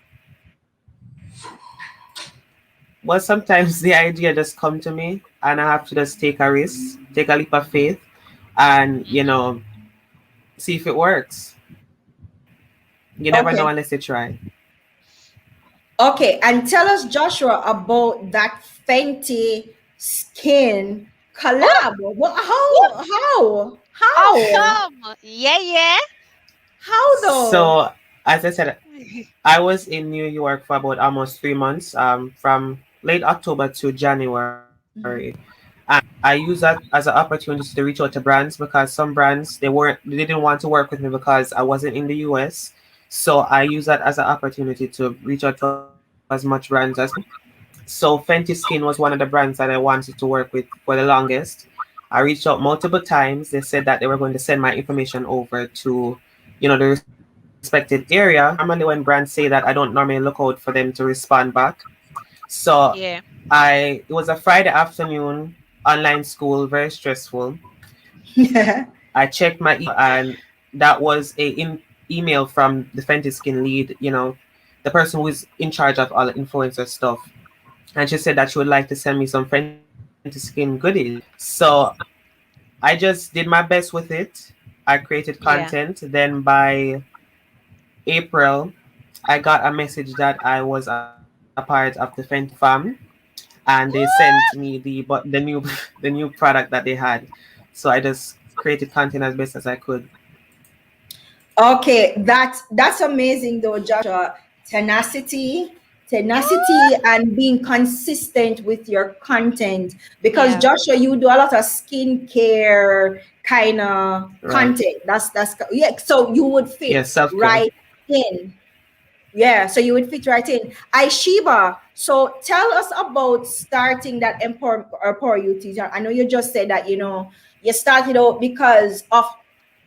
Well, sometimes the idea just come to me and I have to just take a risk, take a leap of faith and, see if it works. You never know unless you Okay. try. Okay, and tell us, Joshua, about that Fenty skin Oh, collab. What? oh, how How? come? Yeah, yeah. How though? So, as I said, I was in New York for about almost 3 months, from late October to January. And I use that as an opportunity to reach out to brands because some brands they didn't want to work with me because I wasn't in the US. So I use that as an opportunity to reach out to as much brands as possible. So Fenty Skin was one of the brands that I wanted to work with for the longest. I reached out multiple times. They said that they were going to send my information over to, the respected area. Normally, when brands say that, I don't normally look out for them to respond back. So Yeah. it was a Friday afternoon, online school, very stressful. I checked my email and that was email from the Fenty Skin lead, the person who is in charge of all the influencer stuff. And she said that she would like to send me some Fenty Skin goodies. So I just did my best with it. I created Yeah. content. Then by April, I got a message that I was a part of the Fenty fam, and they sent me the new the new product that they had. So I just created content as best as I could. Okay, that's amazing though, Joshua. Tenacity, tenacity, and being consistent with your content. Because Yeah. Joshua, you do a lot of skincare kind of Right. content. That's yeah. So you would fit Yeah, self care. right in. Yeah, so you would fit right in. Aishiba, so tell us about starting that Empower UTs. I know you just said that, you started out because of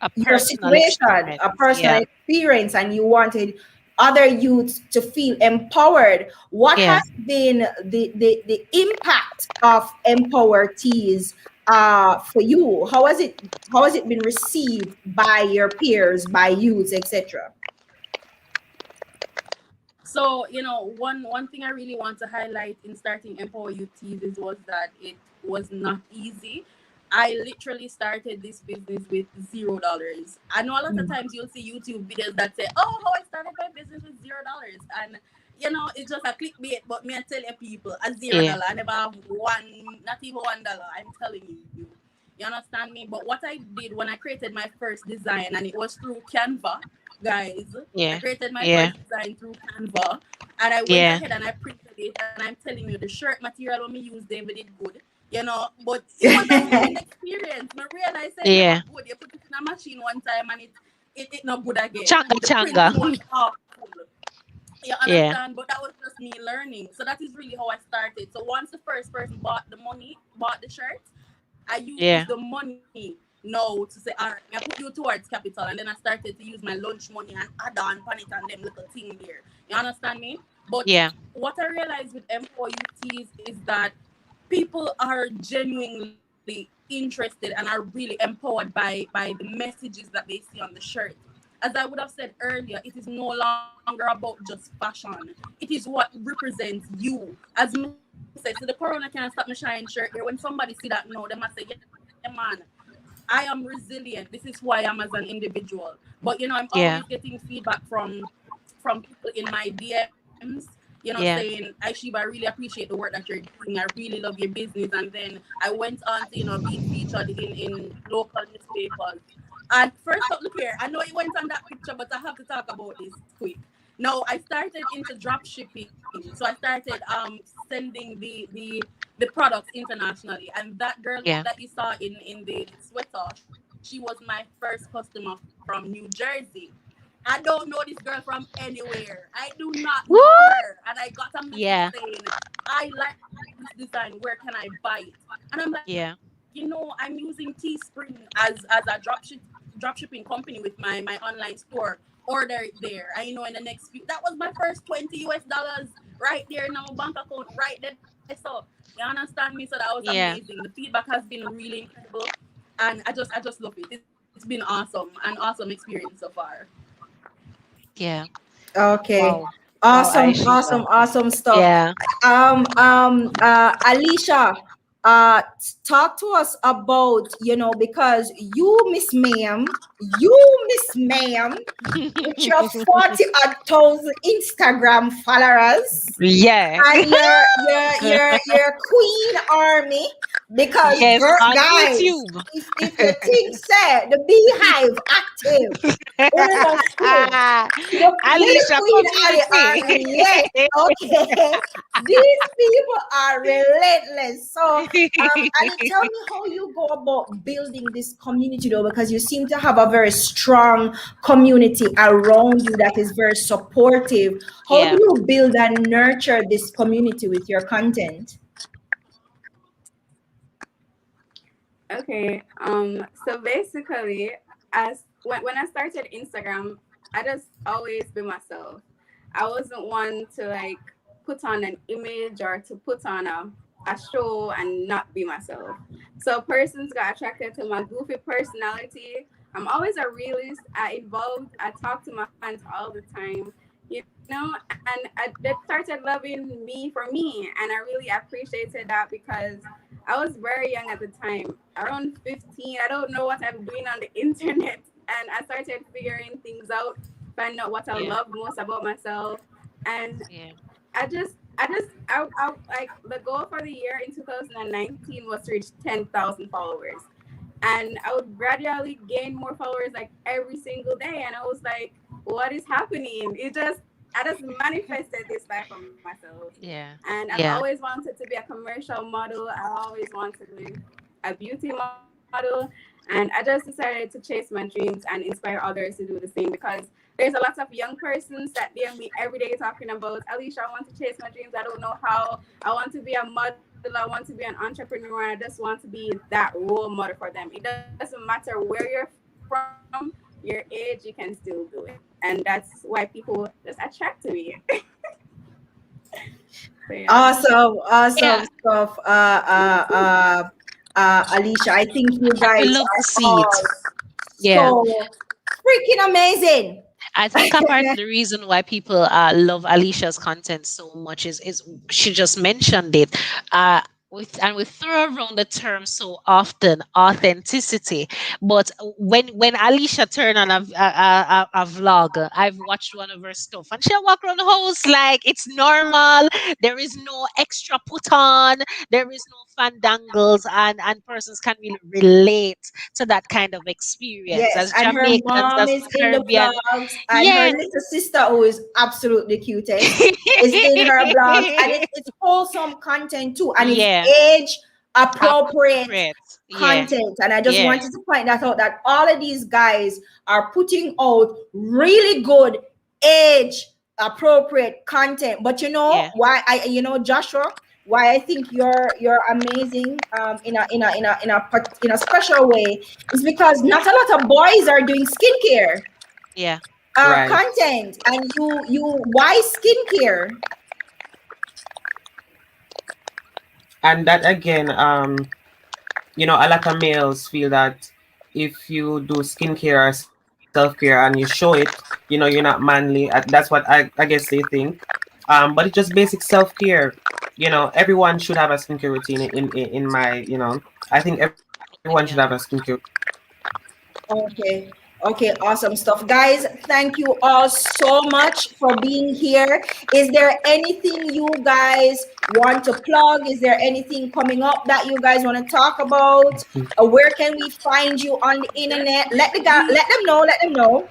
A your personal situation, a experience. personal Yeah. experience, and you wanted other youths to feel empowered. What Yeah. has been the impact of Empower Teas for you? How has it been received by your peers, by youths, etc.? So, one thing I really want to highlight in starting Empower UTs is was that it was not easy. I literally started this business with $0. I know a lot of times you'll see YouTube videos that say, "Oh, how I started my business with $0," and it's just a clickbait. But me, I tell you, people, a zero Yeah. dollar, I never have one, not even $1. I'm telling you. You understand me? But what I did when I created my first design, and it was through Canva, guys. I Yeah. created my Yeah. first design through Canva, and I went Yeah. ahead and I printed it. And I'm telling you, the shirt material when we used, they did good. But it was a learning experience. I realized that it never Yeah. good. You put it in a machine one time and it not good again. Changa The changa. printing was awful. You Yeah. understand? But that was just me learning. So that is really how I started. So once the first person bought the shirt, I used the Yeah. money now to say, all right, I put you towards capital, and then I started to use my lunch money and add on pan it and them little thing there. You understand me? But Yeah. what I realized with Empower UTs is that people are genuinely interested and are really empowered by the messages that they see on the shirt. As I would have said earlier, it is no longer about just fashion. It is what represents you. As me say, so the corona can't stop me shine shirt here. When somebody see that now, they must say, yeah, man, I am resilient. This is who I am as an individual. But I'm always getting feedback Yeah. from people in my DMs, saying, Aishiba, I really appreciate the work that you're doing. I really love your business. And then I went on to, being featured in local newspapers. And first up, look here, I know you went on that picture, but I have to talk about this quick. Now, I started into drop shipping. So I started sending the products internationally. And that girl that you Yeah. saw in the sweater, she was my first customer from New Jersey. I don't know this girl from anywhere. I do not know her. And I got a What? message saying, Yeah. I like this design. Where can I buy it? And I'm like, I'm Yeah. using Teespring as a drop shipping company with my online store. Order it there. I in the next few. That was my first $20 right there in my bank account right there. So you understand me? So that was amazing. The Yeah. feedback has been really incredible, and I just love it. It's been awesome, an awesome experience so far. Yeah. Okay. Wow. Wow, Awesome, Aishiba. awesome, awesome stuff. Yeah. Alicia, talk to us about, because you, Miss Ma'am, with your 40 odd thousand Instagram followers Yeah. and your queen army, because Yes, on guys, YouTube. if you think say the beehive active, we're not squid. Where the Alicia Queen Ali community. Army? Yes, okay. These people are relentless. So, Ali, tell me how you go about building this community, though, because you seem to have a very strong community around you that is very supportive. How do Yeah. you build and nurture this community with your content? Okay. So basically, as when I started Instagram, I just always be myself. I wasn't one to like put on an image or to put on a show and not be myself. So persons got attracted to my goofy personality. I'm always a realist. I involved. I talk to my fans all the time. And they started loving me for me, and I really appreciated that because I was very young at the time, around 15. I don't know what I'm doing on the internet. And I started figuring things out, finding out what I Yeah. love most about myself. And Yeah. I like the goal for the year in 2019 was to reach 10,000 followers. And I would gradually gain more followers like every single day. And I was like, what is happening? I just manifested this life for myself. Yeah. And I've Yeah. always wanted to be a commercial model. I always wanted to be a beauty model. And And I just decided to chase my dreams and inspire others to do the same, because there's a lot of young persons that DM me every day talking about, Alicia, I want to chase my dreams. I don't know how. I want to be a model. I want to be an entrepreneur. I just want to be that role model for them. It doesn't matter where you're from, your age, you can still do it. And that's why people just attract to me. So yeah. Awesome Yeah, stuff, Alicia. I think you we guys love to are see it. all Yeah. so freaking amazing. I think a part of the reason why people love Alicia's content so much is she just mentioned it. We throw around the term so often, authenticity. But when Alicia turned on a vlog, I've watched one of her stuff, and she'll walk around the house like it's normal. There is no extra put on. There is no fandangles, and persons can really relate to that kind of experience Yes, as and her Jamaicans, mom as is in the Caribbean. blogs, and her Yeah. little sister, who is absolutely cutest, is in her blogs, and it's wholesome content too, and it's Yeah. age appropriate Appropriate. Yeah. content. And I just Yeah. wanted to point that out, that all of these guys are putting out really good age appropriate content. But you know Yeah. why Joshua, why I think you're amazing in a special way is because not a lot of boys are doing skincare Yeah. Right. content, and you why skincare? And that again, a lot of males feel that if you do skincare or self-care and you show it, you're not manly. That's what I guess they think. But it's just basic self-care. Everyone should have a skincare routine in my, I think everyone should have a skincare. Yeah. Okay. Okay, awesome stuff. Guys, thank you all so much for being here. Is there anything you guys want to plug? Is there anything coming up that you guys want to talk about? Where can we find you on the internet? Let the guy, let them know, let them know.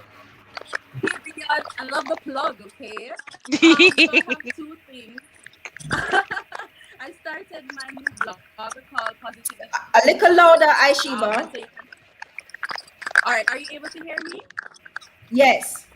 I love the plug, okay? So I have two things. I started my new blog called Positivity. A little louder, And Aishiba. so all right, are you able to hear me? Yes.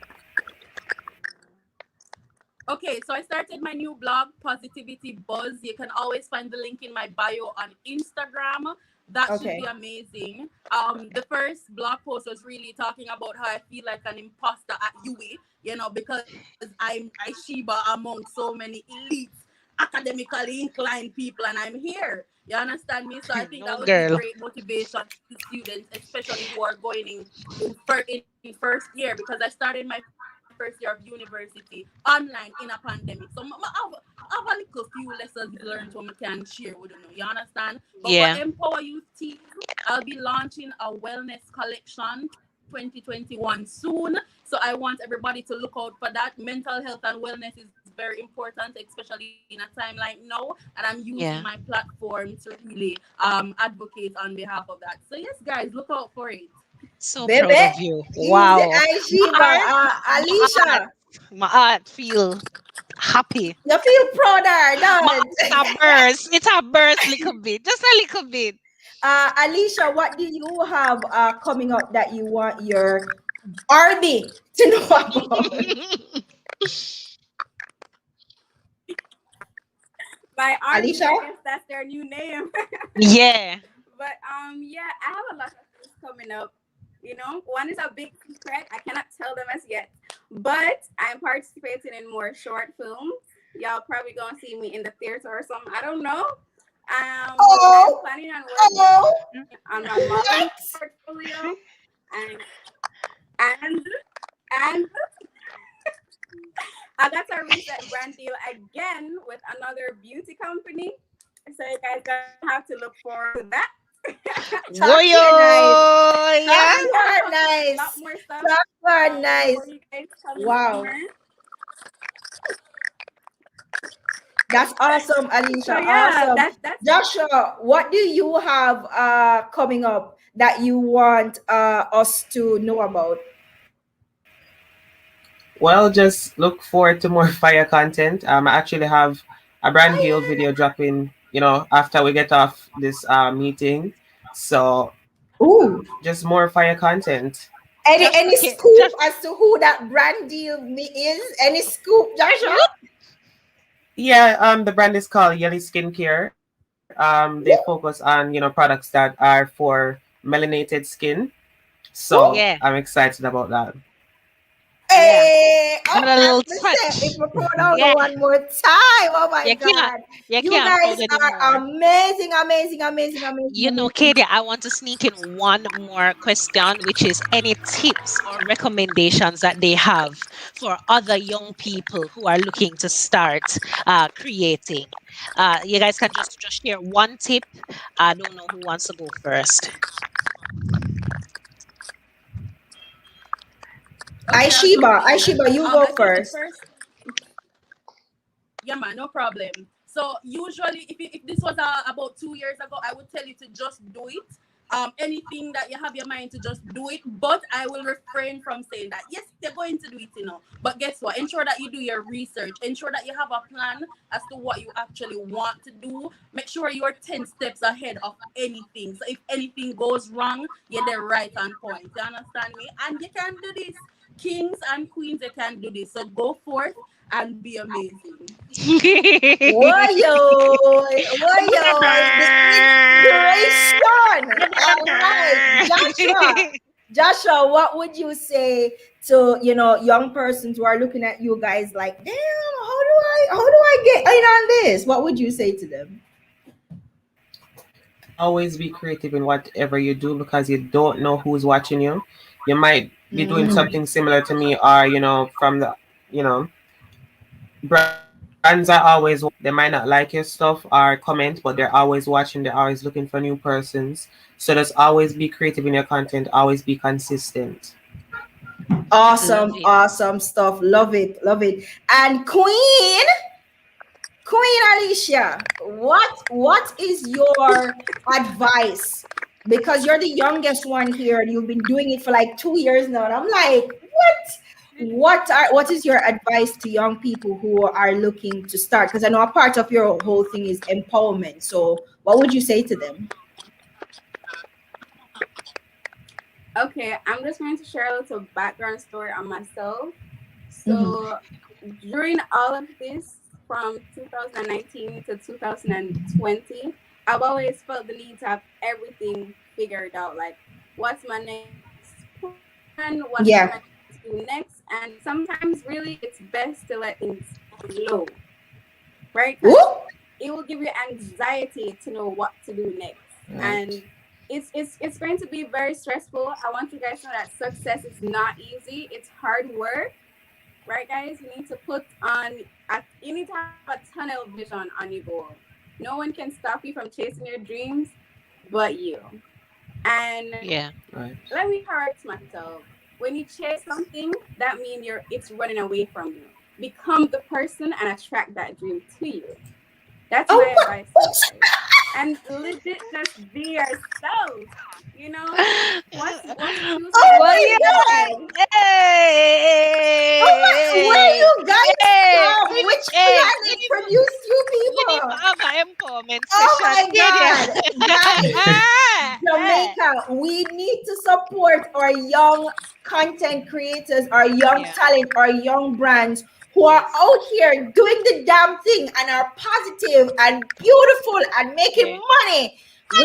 Okay, so I started my new blog, Positivity Buzz. You can always find the link in my bio on Instagram. That should Okay. be amazing. The first blog post was really talking about how I feel like an imposter at UE, because I'm Shiba among so many elites, academically inclined people, and I'm here. You understand me? So I think No, that would be girl. great motivation to students, especially who are going in first year, because I started my first year of university online in a pandemic. So I have a little few lessons learned what I can share with you. You understand? But for Yeah. Empower Youth Team, I'll be launching a wellness collection 2021 soon. So I want everybody to look out for that. Mental health and wellness is very important, especially in a time like now. And I'm using my Yeah. platform to really advocate on behalf of that. So yes, guys, look out for it. So Baby, proud of you. easy, Wow. My Aishiba. heart, my heart, Alicia, my heart feel happy. you feel prouder, My don't? heart a burst. It's a burst little bit. Just a little bit. Alicia, what do you have coming up that you want your Arby to know about? By Arby's, Alicia? I guess that's their new name. Yeah. But yeah, I have a lot of things coming up. One is a big secret. I cannot tell them as yet, but I'm participating in more short films. Y'all probably gonna see me in the theater or something. I don't know. I'm Oh, planning on working oh, on my modeling what? portfolio, and and and I got a recent brand deal again with another beauty company. So you guys gonna have to look forward to that. Talk to her nice. Talk Yeah. to her A nice. lot more stuff Talk to her nice. for you guys coming Wow. summer. That's awesome, So Alicia. yeah, Awesome. that's it. Joshua, what do you have coming up that you want us to know about? Well, just look forward to more fire content. I actually have a brand deal video dropping, after we get off this meeting. So Ooh. just more fire content. Any Okay, scoop just as to who that brand deal is? Any scoop, Joshua? Yeah, the brand is called Yelly Skincare. They focus on, products that are for melanated skin. So Ooh. yeah, I'm excited about that. yeah. Oh, And a as little we said, if touch. we throw down Yeah, one more time, oh my you can't God. you You can't guys proud are anymore. amazing, amazing, amazing, amazing, You know, amazing. Katie, I want to sneak in one more question, which is any tips or recommendations that they have for other young people who are looking to start creating. You guys can just share one tip. I don't know who wants to go first. Okay, I'll go first. Aishiba, you go I think the first. first, yeah, man, no problem. So usually, if this was about 2 years ago, I would tell you to just do it. Anything that you have your mind to just do it. But I will refrain from saying that. Yes, you're going to do it, But guess what? Ensure that you do your research. Ensure that you have a plan as to what you actually want to do. Make sure you're 10 steps ahead of anything. So if anything goes wrong, you're there right on point. You understand me? And you can do this. Kings and queens, they can do this. So go forth and be amazing. Wayo, wayo, the inspiration. All right, Joshua. Joshua, what would you say to young persons who are looking at you guys like, damn, how do I get in on this? What would you say to them? Always be creative in whatever you do because you don't know who's watching you. You might be doing Mm. something similar to me, or from the you know brands are always watching. They might not like your stuff or comment, but they're always watching. They're always looking for new persons. So just always be creative in your content. Always be consistent. Love Awesome, it. awesome stuff. Love it, love it. And Queen Alicia, what is your advice? Because you're the youngest one here and you've been doing it for like 2 years now. And I'm like, what? What is your advice to young people who are looking to start? Because I know a part of your whole thing is empowerment. So what would you say to them? Okay, I'm just going to share a little background story on myself. Mhm. So, during all of this, from 2019 to 2020, I've always felt the need to have everything figured out. Like, what's my next plan? What am I going to do Yeah. next? And sometimes, really, it's best to let things flow, right? Because Woo! it will give you anxiety to know what to do next. Right. And it's going to be very stressful. I want you guys to know that success is not easy. It's hard work, right, guys? You need to you need to have a tunnel vision on your goal. No one can stop you from chasing your dreams but you. And Yeah. Right. let me correct myself. When you chase something, that means it's running away from you. Become the person and attract that dream to you. That's my Oh, advice to you guys. And legit, just be yourself. You know, what's useful oh for Well, you my yeah. isn't God. for Oh my, where Hey, you guys hey, from? Which hey, planet produced you we need to people? have an empowerment Oh session, my Katie. God, guys, Jamaica, we need to support our young content creators, our young Yeah. talent, our young brands who are Yes. out here doing the damn thing and are positive and beautiful and making Yeah. money. We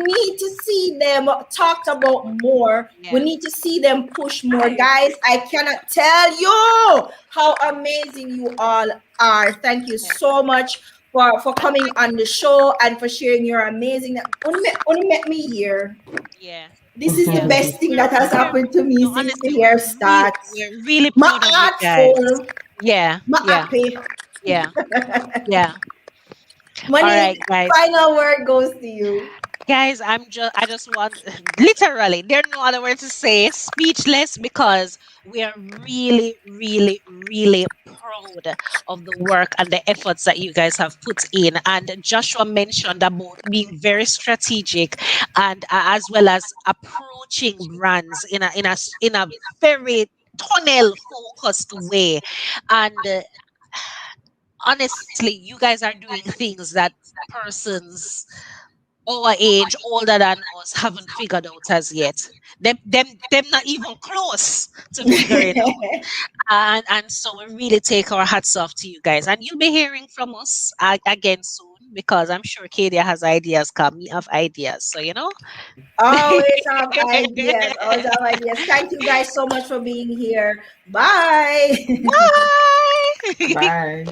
need to see them talked about more. We Yeah. need to see them push more. I Guys, agree. I cannot tell you how amazing you all are. Thank you Yeah. so much for coming on the show and for sharing your amazing. Only met me here. Yeah. This is the Yeah. best thing that has We're happened to me no, since the honestly, year starts. we're really My proud of you heart guys. full. Yeah. My Yeah. happy. Yeah. Yeah. All Money. right, guys. Final word goes to you. Guys, I just want literally there's no other word to say speechless because we are really, really, really proud of the work and the efforts that you guys have put in. And Joshua mentioned about being very strategic and as well as approaching brands in a very tunnel focused way. And honestly, you guys are doing things that persons our age, older than us, haven't figured out as yet. Them not even close to figure it out. And so we really take our hats off to you guys. And you'll be hearing from us again soon because I'm sure Kadia has ideas, come me have ideas. So Always have ideas. Always have ideas. Thank you guys so much for being here. Bye. Bye. Bye.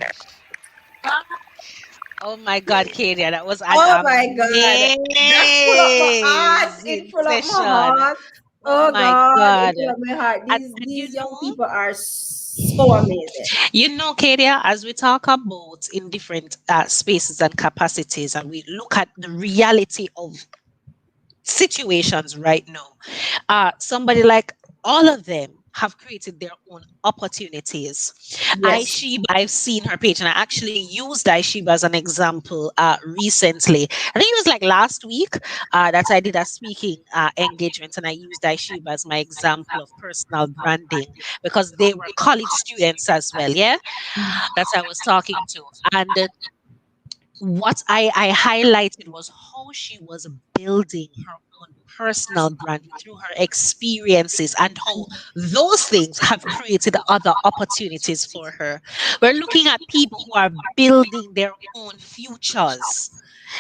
Oh my God, Kadia, that was an Oh my God. That pull up my heart. It amazing pull up my session. heart. Oh Oh my God, it God. pull up my heart. And, These young people are so amazing. Kadia, as we talk about in different spaces and capacities, and we look at the reality of situations right now, somebody like all of them have created their own opportunities. Yes. I've seen her page, and I actually used Aishiba as an example recently. I think it was like last week that I did a speaking engagement, and I used Aishiba as my example of personal branding because they were college students as well. Yeah, that I was talking to, and what I highlighted was how she was building her own personal brand through her experiences and how those things have created other opportunities for her. We're looking at people who are building their own futures.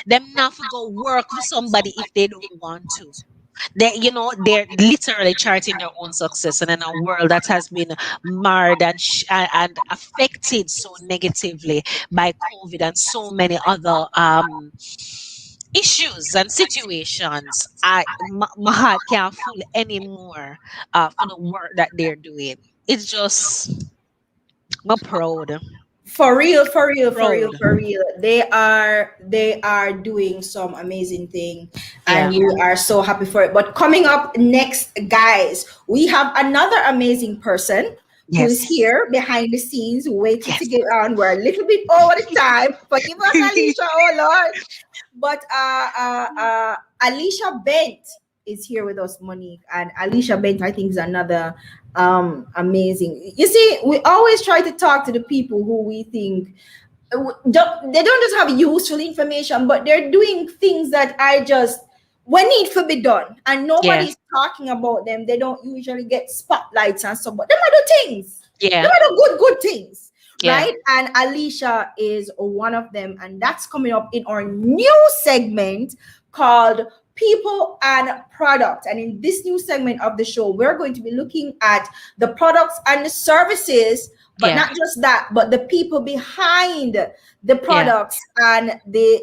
Them not to go work for somebody if they don't want to. They're literally charting their own success, and in a world that has been marred and affected so negatively by COVID and so many other issues and situations, my heart can't full anymore for the work that they're doing. It's just, I'm proud, For real, for real, for real, proud. for real. They are doing some amazing thing, Yeah. and we are so happy for it. But coming up next, guys, we have another amazing person who is Yes. here behind the scenes waiting to Yes. get on. We're a little bit over the time. Forgive us, Alicia. Oh Lord. But Alicia Bent is here with us, Monique, and Alicia Bent, I think, is another amazing. You see, we always try to talk to the people who we think they don't just have useful information, but they're doing things that I just when need to be done, and Yeah. nobody's talking about them. They don't usually get spotlights and stuff, but them are the things. Them Yeah. are the good things, Yeah. right? And Alicia is one of them, and that's coming up in our new segment called People and Product. And in this new segment of the show, we're going to be looking at the products and the services, but Yeah. not just that, but the people behind the Yeah. products and the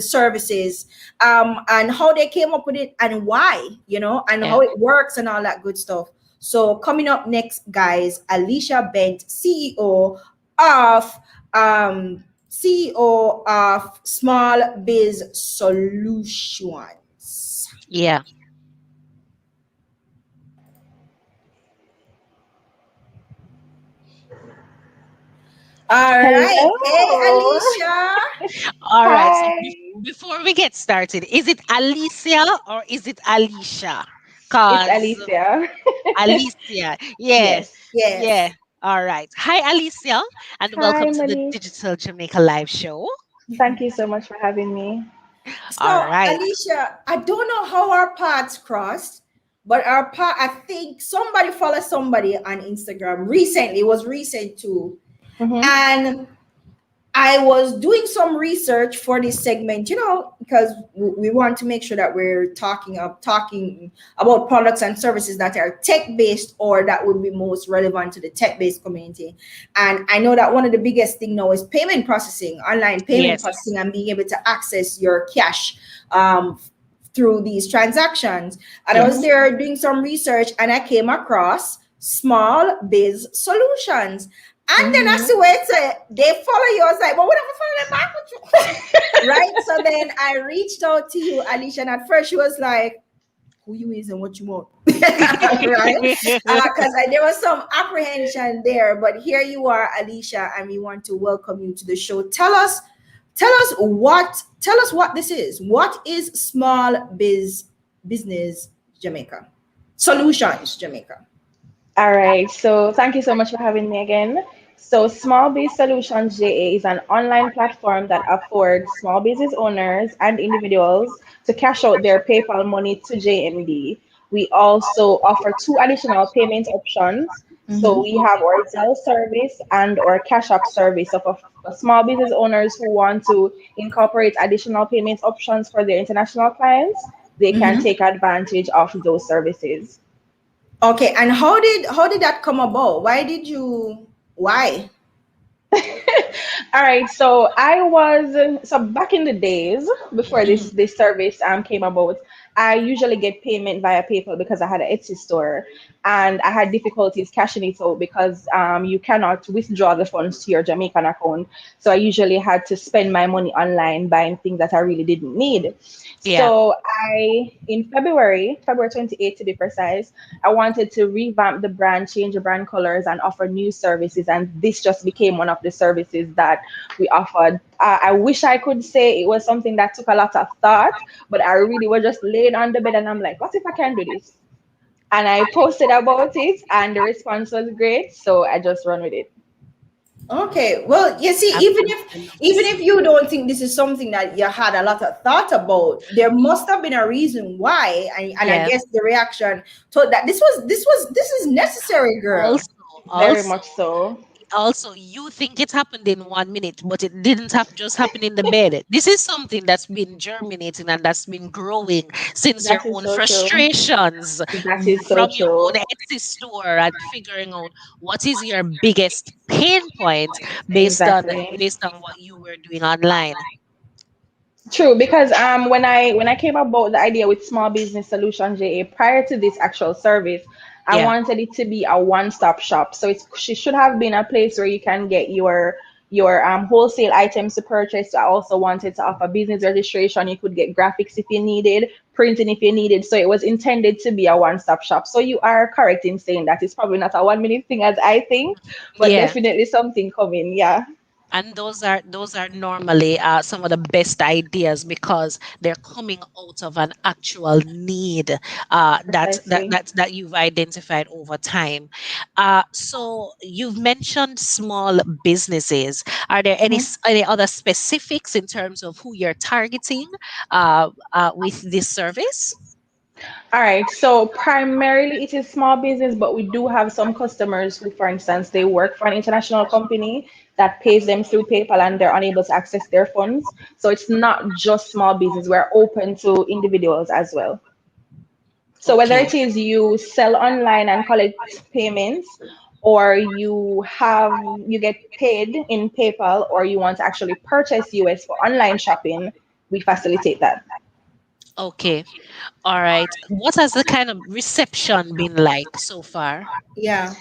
services, and how they came up with it and why, and Yeah. how it works and all that good stuff. So coming up next, guys, Alicia Bent, of CEO of Small Biz Solutions. Yeah. All right. Hey, Hello. Alicia. All right. So Hi. before we get started, is it Alicia or is it Alicia? It's Cause Alicia. Alicia, yeah, Yes, yeah. yes. All right. Hi, Alicia, and welcome Hi, to the Monique. Digital Jamaica Live Show. Thank you so much for having me. All So, right. Alicia, I don't know how our paths crossed, but I think somebody followed somebody on Instagram recently. It was recent too. Mm-hmm. And I was doing some research for this segment, because we want to make sure that we're talking about products and services that are tech based or that would be most relevant to the tech based community. And I know that one of the biggest thing now is payment processing, online payment Yes. processing, and being able to access your cash through these transactions. And I was Yes. there doing some research, and I came across Small Biz Solutions. And then I Mm-hmm. see where it said they follow you. I was like, well, what if I follow them back with you? Right? So then I reached out to you, Alicia, and at first she was like, who you is and what you want. Right? Because there was some apprehension there. But here you are, Alicia, and we want to welcome you to the show. Tell us what this is. What is Small Business Jamaica? Solutions Jamaica. All right. So thank you so much for having me again. So, Small Biz Solutions JA is an online platform that affords small business owners and individuals to cash out their PayPal money to JMD. We also offer two additional payment options. So, we have our Zelle service and our Cash App service. So, for small business owners who want to incorporate additional payment options for their international clients, they can take advantage of those services. Okay, and how did that come about? Why? All right, so so back in the days before Mhm. this service came about, I usually get payment via PayPal because I had an Etsy store, and I had difficulties cashing it out because you cannot withdraw the funds to your Jamaican account. So I usually had to spend my money online buying things that I really didn't need. Yeah. So in February 28th to be precise, I wanted to revamp the brand, change the brand colors, and offer new services. And this just became one of the services that we offered. I wish I could say it was something that took a lot of thought, but I really was just laying on the bed and I'm like, what if I can do this? And I posted about it, and the response was great. So I just run with it. Okay, well, you see, I love to even see if it. you don't think this is something that you had a lot of thought about, there must have been a reason why, and I Yeah. guess the reaction to that this is necessary, girl. Also, Very also, much so. also, you think it happened in 1 minute, but it didn't just happen in the bed. This is something that's been germinating and that's been growing since your That is own so true. frustrations That is so from your own true. Etsy store and figuring out what is your biggest pain point Exactly. based on what you were doing online. True, because when I came about the idea with Small Business Solution JA prior to this actual service, I Yeah. wanted it to be a one-stop shop. So she should have been a place where you can get your wholesale items to purchase. I also wanted to offer business registration. You could get graphics if you needed, printing if you needed. So it was intended to be a one-stop shop. So you are correct in saying that it's probably not a 1 minute thing as I think, but Yeah. definitely something coming. Yeah, And those are normally some of the best ideas because they're coming out of an actual need precisely. that you've identified over time. So you've mentioned small businesses. Are there any other specifics in terms of who you're targeting with this service? All right, so primarily it is small business, but we do have some customers who, for instance, they work for an international company that pays them through PayPal and they're unable to access their funds. So it's not just small business, we're open to individuals as well. So whether Okay. it is you sell online and collect payments, or you get paid in PayPal, or you want to actually purchase US for online shopping, we facilitate that. Okay. All right. What has the kind of reception been like so far? Yeah.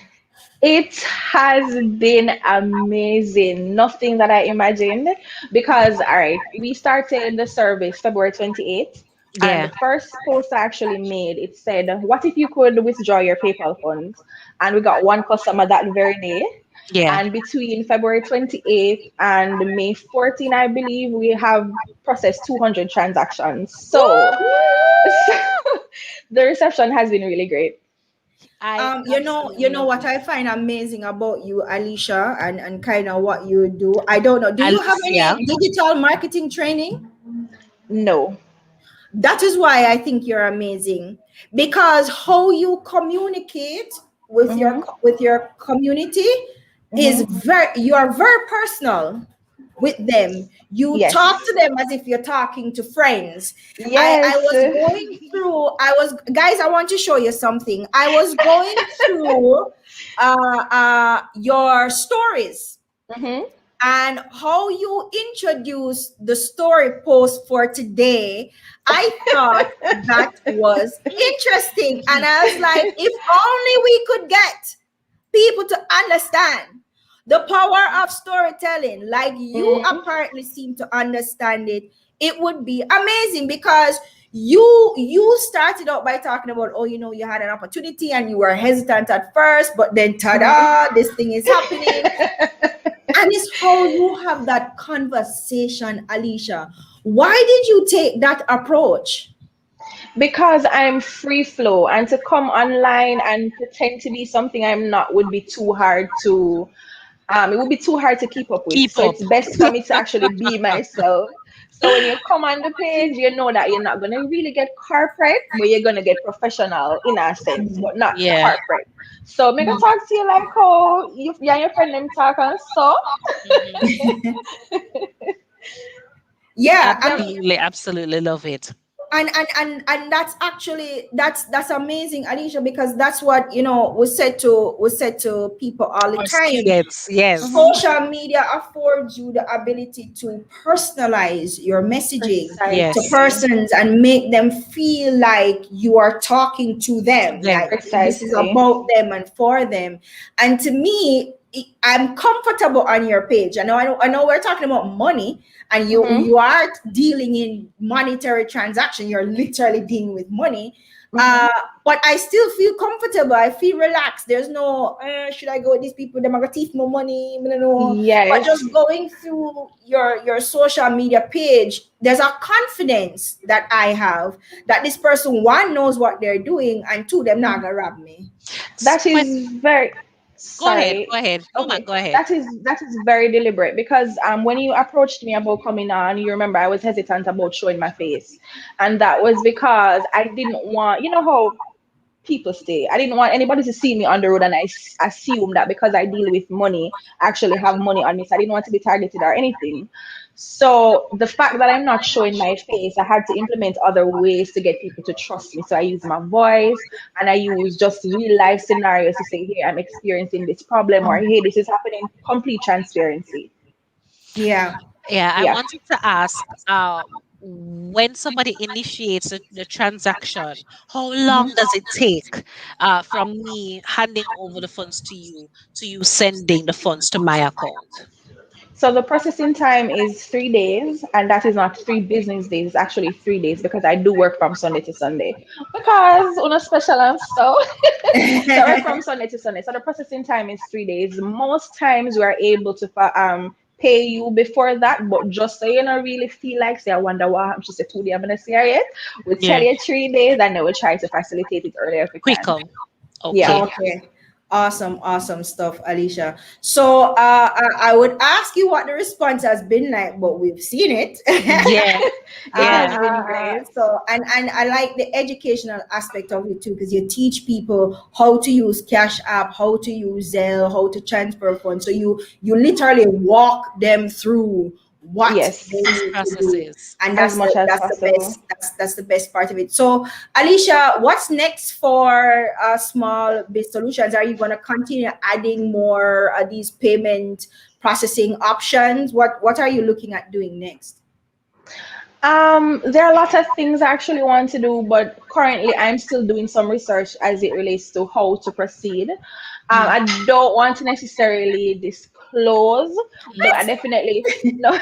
It has been amazing. Nothing that I imagined. Because, all right, we started the service February 28th. And the Yeah. first post I actually made, it said, what if you could withdraw your PayPal funds? And we got one customer that very day. Yeah. And between February 28th and May 14th, I believe, we have processed 200 transactions. So, so the reception has been really great. I You absolutely know love what it. I find amazing about you, Alicia, and kind of what you do. I don't know. Do you have Alicia. any digital marketing training? No. That is why I think you're amazing, because how you communicate Mm-hmm. with your community is Mm-hmm. you are very personal with them. You talk Yes. to them as if you're talking to friends. I Yes. was going through, guys, I want to show you something. I was going through your stories Mm-hmm. and how you introduced the story post for today. I thought that was interesting. And I was like, if only we could get people to understand the power of storytelling, like you Mm-hmm. apparently seem to understand it, it would be amazing. Because you started out by talking about, oh, you know, you had an opportunity and you were hesitant at first, but then ta-da, this thing is happening. And it's how you have that conversation, Alicia. Why did you take that approach? Because I'm free flow, and to come online and pretend to be something I'm not would be too hard it would be too hard to keep up with. Keep So up. it's best for me to actually be myself. So when you come on the page, you know that you're not gonna really get corporate, but you're gonna get professional in a sense, but not Yeah. corporate. So make a talk to you like how you and your friend them talk and so. Mhm. Yeah, Absolutely, absolutely love it. and that's actually that's amazing, Alicia, because that's what we said to people all the Our time. students, yes. Mhm. Social media affords you the ability to personalize your messaging to Yes. Precisely. persons and make them feel like you are talking to To them, them. like this is Precisely. about them and for them. And to me, I'm comfortable on your page. I know we're talking about money, and you Mm-hmm. you are dealing in monetary transaction. You're literally dealing with money. Mm-hmm. But I still feel comfortable. I feel relaxed. There's no, should I go with these people? They're gonna thief more money. I don't know. But Yes. just going through your social media page, there's a confidence that I have that this person, one, knows what they're doing, and two, them not gonna rob me. That But is very go ahead, sorry. go ahead. No man, Okay, go ahead. that is very deliberate because when you approached me about coming on, you remember I was hesitant about showing my face, and that was because I didn't want, you know how people stay. I didn't want anybody to see me on the road and assume that because I deal with money, I actually have money on me. So I didn't want to be targeted or anything. So the fact that I'm not showing my face, I had to implement other ways to get people to trust me. So I use my voice and I use just real life scenarios to say, hey, I'm experiencing this problem or hey, this is happening. Complete transparency. Yeah. Yeah, I Yeah. wanted to ask, when somebody initiates the transaction, how long does it take from me handing over the funds to you sending the funds to my account? So the processing time is 3 days, and that is not 3 business days. It's actually 3 days because I do work from Sunday to Sunday because on a special and so. So I work from Sunday to Sunday. So the processing time is 3 days. Most times we are able to pay you before that, but just so you don't really feel like say I wonder what happened. She said 2 days I'm gonna see her yet. We'll tell Yeah, you 3 days and then we'll try to facilitate it earlier if we can. quicker. Yeah. Okay. Okay. Awesome, awesome stuff, Alicia. So I would ask you what the response has been like, but we've seen it. Yeah, It yeah. has been great. So and I like the educational aspect of it too, because you teach people how to use Cash App, how to use Zelle, how to transfer funds. So you literally walk them through what they Yes, need to do, Processes. and as much as that's the possible. best. That's the best part of it. So Alicia, what's next for small biz solutions? Are you going to continue adding more these payment processing options? What are you looking at doing next? There are a lot of things I actually want to do, but currently I'm still doing some research as it relates to how to proceed. I don't want to necessarily disclose, but I definitely no,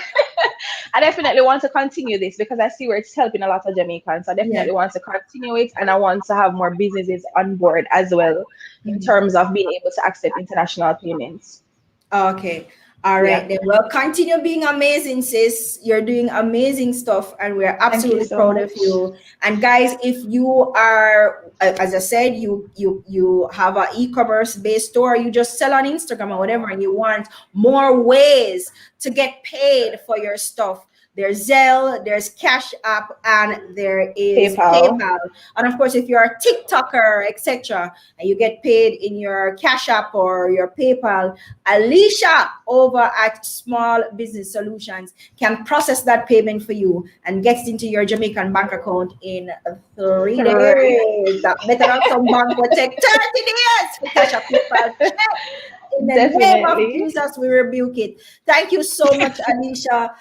I definitely want to continue this because I see where it's helping a lot of Jamaicans. So I Yeah. definitely want to continue it, and I want to have more businesses on board as well in terms of being able to accept international payments. Okay. All Yeah, right then. Well, continue being amazing, sis. You're doing amazing stuff, and we're thank you absolutely so proud of much. you. And guys, if you are, as I said, you have an e-commerce based store, you just sell on Instagram or whatever, and you want more ways to get paid for your stuff. There's Zelle, there's Cash App, and there is PayPal. PayPal. And of course, if you're a TikToker, etc., and you get paid in your Cash App or your PayPal, Alicia over at Small Business Solutions can process that payment for you and gets into your Jamaican bank account in 3 days. Right. That better than some bank will take 30 days for Cash App PayPal check. In the name of Definitely. Jesus, we rebuke it. Thank you so much, Alicia,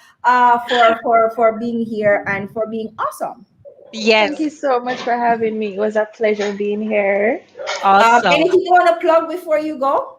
for being here and for being awesome. Thank you Yes. so much for having me. It was a pleasure being here. Awesome. Anything you want to plug before you go?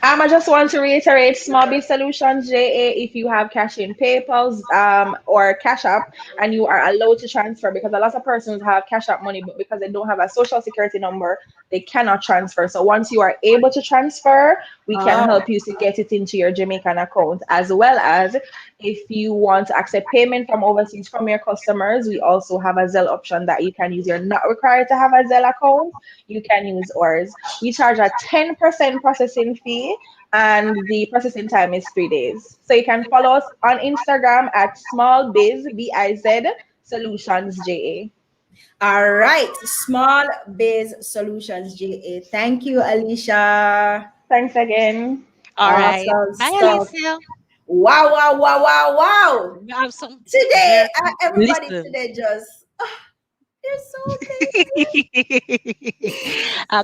I just want to reiterate Small Biz Solutions JA if you have cash in PayPal or Cash App and you are allowed to transfer because a lot of persons have Cash App money, but because they don't have a social security number, they cannot transfer. So once you are able to transfer, we can Oh, help you to get it into your Jamaican account, as well as if you want to accept payment from overseas from your customers, we also have a Zelle option that you can use. You're not required to have a Zelle account. You can use ours. We charge a 10% processing fee, and the processing time is 3 days. So you can follow us on Instagram at smallbiz solutions ja. All right, Small Biz Solutions GA. Thank you, Alicia. Thanks again. All right. Awesome Bye, stuff. Alicia. Wow, wow, wow, wow, wow. We have some Today, very everybody listen. today just, they're so amazing.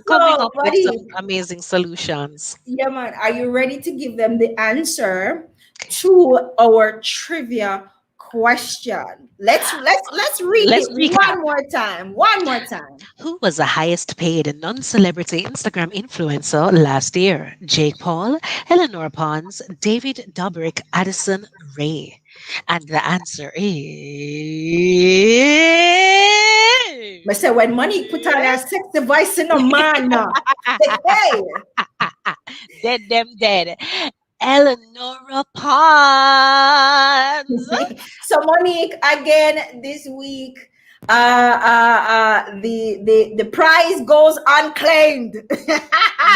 Coming So, up with some buddy, amazing solutions. yeah, man, are you ready to give them the answer to our trivia question? Let's read Let's it recap. one more time. One more time. Who was the highest paid non celebrity Instagram influencer last year? Jake Paul, Eleanor Pons, David Dobrik, Addison Ray. And the answer is. I say when money put on a sexy voice in a man. Hey, Dead them dead. Eleanor Pons. so Monique, again this week, the prize goes unclaimed.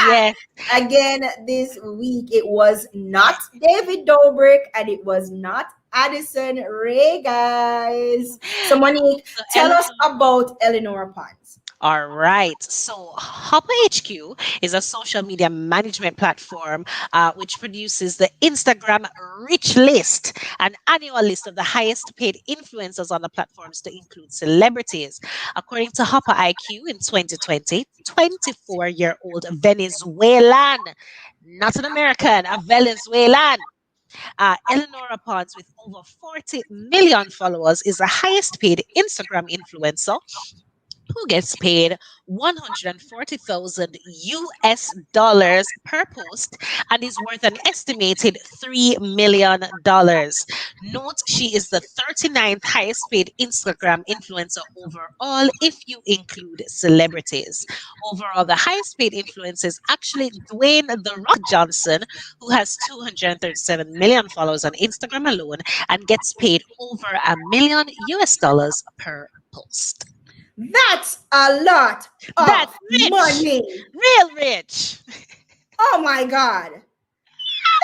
Yes. Again this week, it was not David Dobrik and it was not Addison Ray, guys. So Monique, So tell us about Eleanor Pons. all right. So Hopper HQ is a social media management platform which produces the Instagram Rich List, an annual list of the highest paid influencers on the platforms to include celebrities. According to Hopper IQ in 2020, 24-year-old Venezuelan, not an American, a Venezuelan. Eleonora Pons, with over 40 million followers, is the highest paid Instagram influencer who gets paid 140,000 US dollars per post and is worth an estimated $3 million. Note she is the 39th highest paid Instagram influencer overall if you include celebrities. Overall, the highest paid influencer is actually Dwayne The Rock Johnson, who has 237 million followers on Instagram alone and gets paid over $1 million US dollars per post. That's a lot That's of rich, money. real rich. Oh my God.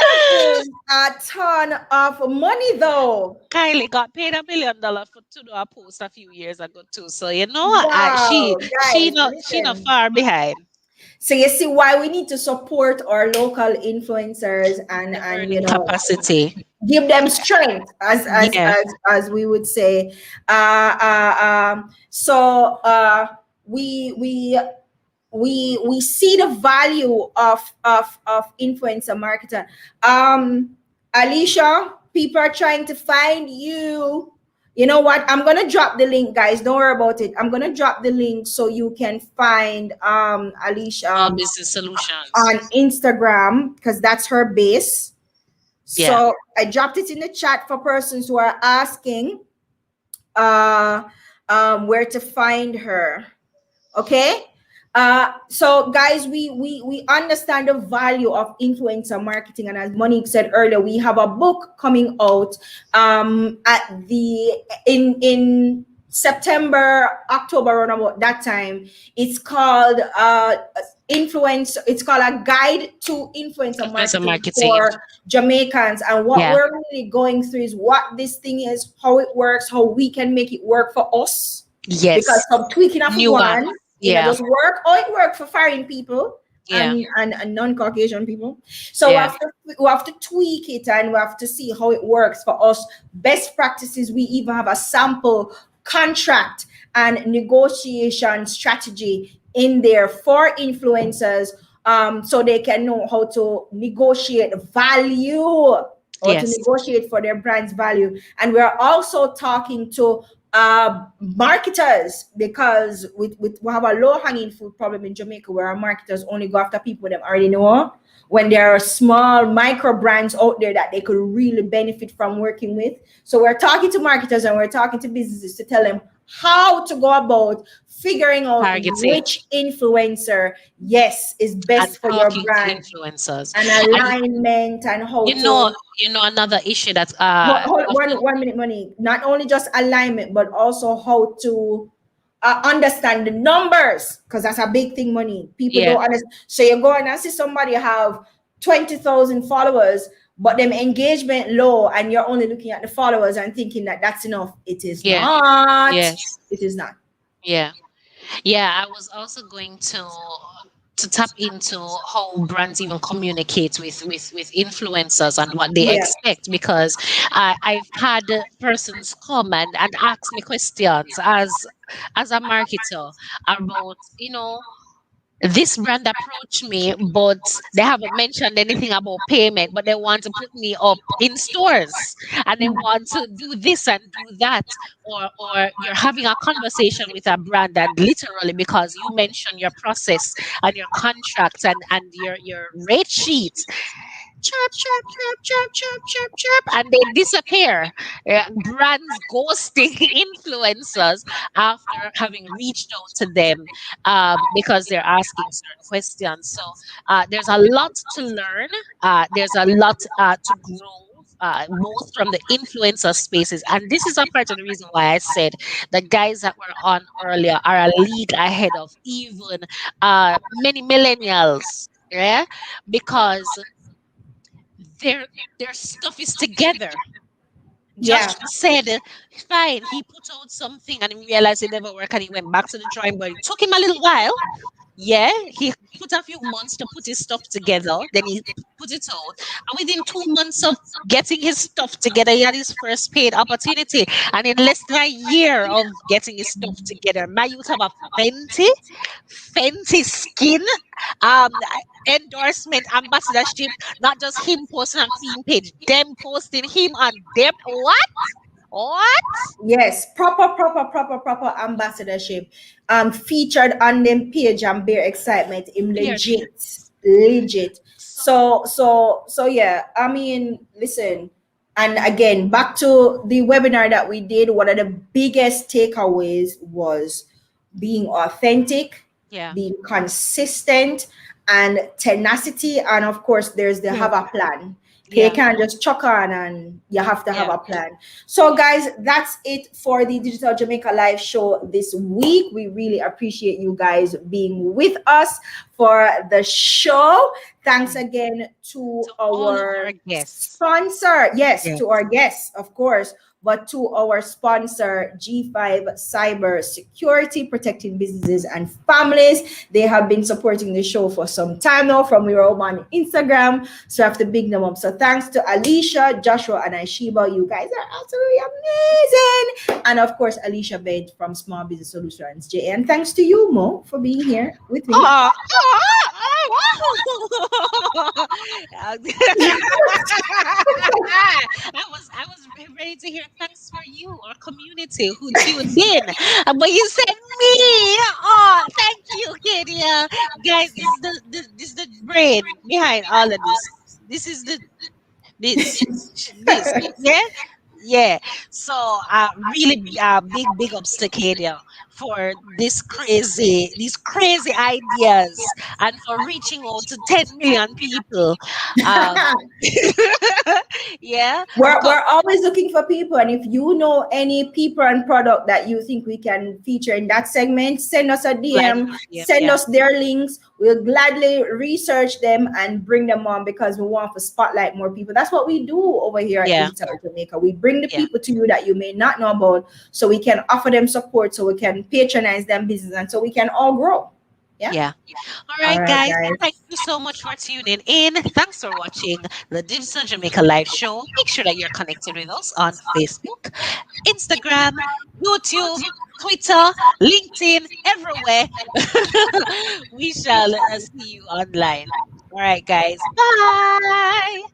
That is a ton of money, though. Kylie got paid $1 million to do a post a few years ago too. So you know, Wow, she guys, not listen. far behind. So you see why we need to support our local influencers and The you earning know, capacity. give them strength, Yeah. as we would say. So we see the value of influencer marketer. Alicia, people are trying to find you. You know what? I'm gonna drop the link, guys. Don't worry about it. I'm gonna drop the link so you can find All Alicia business solutions. on Instagram because that's her base. Yeah. So I dropped it in the chat for persons who are asking where to find her. Okay. So guys, we understand the value of influencer marketing, and as Monique said earlier, we have a book coming out at the in September, October, around about that time. It's called it's called A Guide to Influencer Influencer Marketing marketing. for Jamaicans. And what Yeah. we're really going through is what this thing is, how it works, how we can make it work for us. Yes. Because some tweaking of New one, Yeah. just work, or it work for foreign people Yeah. and non-Caucasian people. So Yeah. we have to tweak it and we have to see how it works for us. Best practices, we even have a sample contract and negotiation strategy in there for influencers, so they can know how to negotiate value or to Yes. negotiate for their brand's value. And we're also talking to marketers, because we have a low-hanging fruit problem in Jamaica where our marketers only go after people that already know, when there are small micro brands out there that they could really benefit from working with. So we're talking to marketers and we're talking to businesses to tell them how to go about figuring out Targeting. which influencer, yes, is best And for your talking to brand, influencers. and alignment, and how You know another issue that's one minute, money. Not only just alignment, but also how to understand the numbers, because that's a big thing. Money, people Yeah. don't understand. So you go and see somebody have 20,000 followers, but them engagement low, and you're only looking at the followers and thinking that that's enough. It is Yeah. not. Yes. It is not. Yeah. Yeah, I was also going to tap into how brands even communicate with influencers and what they Yeah. expect, because I've had persons come and ask me questions as a marketer about, this brand approached me, but they haven't mentioned anything about payment, but they want to put me up in stores and they want to do this and do that. Or you're having a conversation with a brand and literally because you mention your process and your contracts and your rate sheets, chirp, chirp, chirp, chirp, chirp, chirp, chirp, and they disappear. Brands ghosting influencers after having reached out to them, because they're asking certain questions. So there's a lot to learn. There's a lot to grow. Both from the influencer spaces, and this is a part of the reason why I said the guys that were on earlier are a league ahead of even many millennials, yeah, because their their stuff is together. Yeah. Joshua said, fine, he put out something and he realized it never worked and he went back to the drawing board. It took him a little while. Yeah, he put a few months to put his stuff together. Then he put it out. And within 2 months of getting his stuff together, he had his first paid opportunity. And in less than a year of getting his stuff together, my youth have a Fenty skin, um, endorsement, ambassadorship, not just him posting on theme page, them posting him on them. What? What? Yes, proper ambassadorship. Featured on them page and bare excitement. Him Period. legit. So, So yeah. I mean, listen. And again, back to the webinar that we did. One of the biggest takeaways was being authentic, yeah. being consistent, and tenacity. And of course, there's the have a plan. Okay, you Yeah. can't just chuck on, and you have to have Yeah. a plan. So, guys, that's it for the Digital Jamaica Live Show this week. We really appreciate you guys being with us for the show. Thanks again to To all of our our guests. sponsor. Yes, Yeah. to our guests, of course, but to our sponsor, G5 Cyber Security, protecting businesses and families. They have been supporting the show for some time now from your home on Instagram. So I have to big them up. So thanks to Alicia, Joshua, and Aishiba. You guys are absolutely amazing. And of course, Alicia Bed from Small Business Solutions, JA. And thanks to you, Mo, for being here with me. Oh, I was ready to hear thanks for you, our community who tuned in. But you said me. Oh, thank you, Kenya. Guys, this is the brain behind all of this. This is this this yeah. Yeah, so really big ups to Kenya for these crazy ideas and for reaching out to 10 million people. Um, yeah, We're always looking for people, and if you know any people and product that you think we can feature in that segment, send us a DM, yeah, send yeah, us their links. We'll gladly research them and bring them on because we want to spotlight more people. That's what we do over here at yeah, Digital Jamaica. We bring the yeah, people to you that you may not know about, so we can offer them support, so we can patronize them business, and so we can all grow. Yeah. yeah. All All right, right, guys. guys. Thank you so much for tuning in. Thanks for watching the Digital Jamaica Live Show. Make sure that you're connected with us on Facebook, Instagram, YouTube, Twitter, LinkedIn, everywhere. We shall see you online. All right, guys. Bye.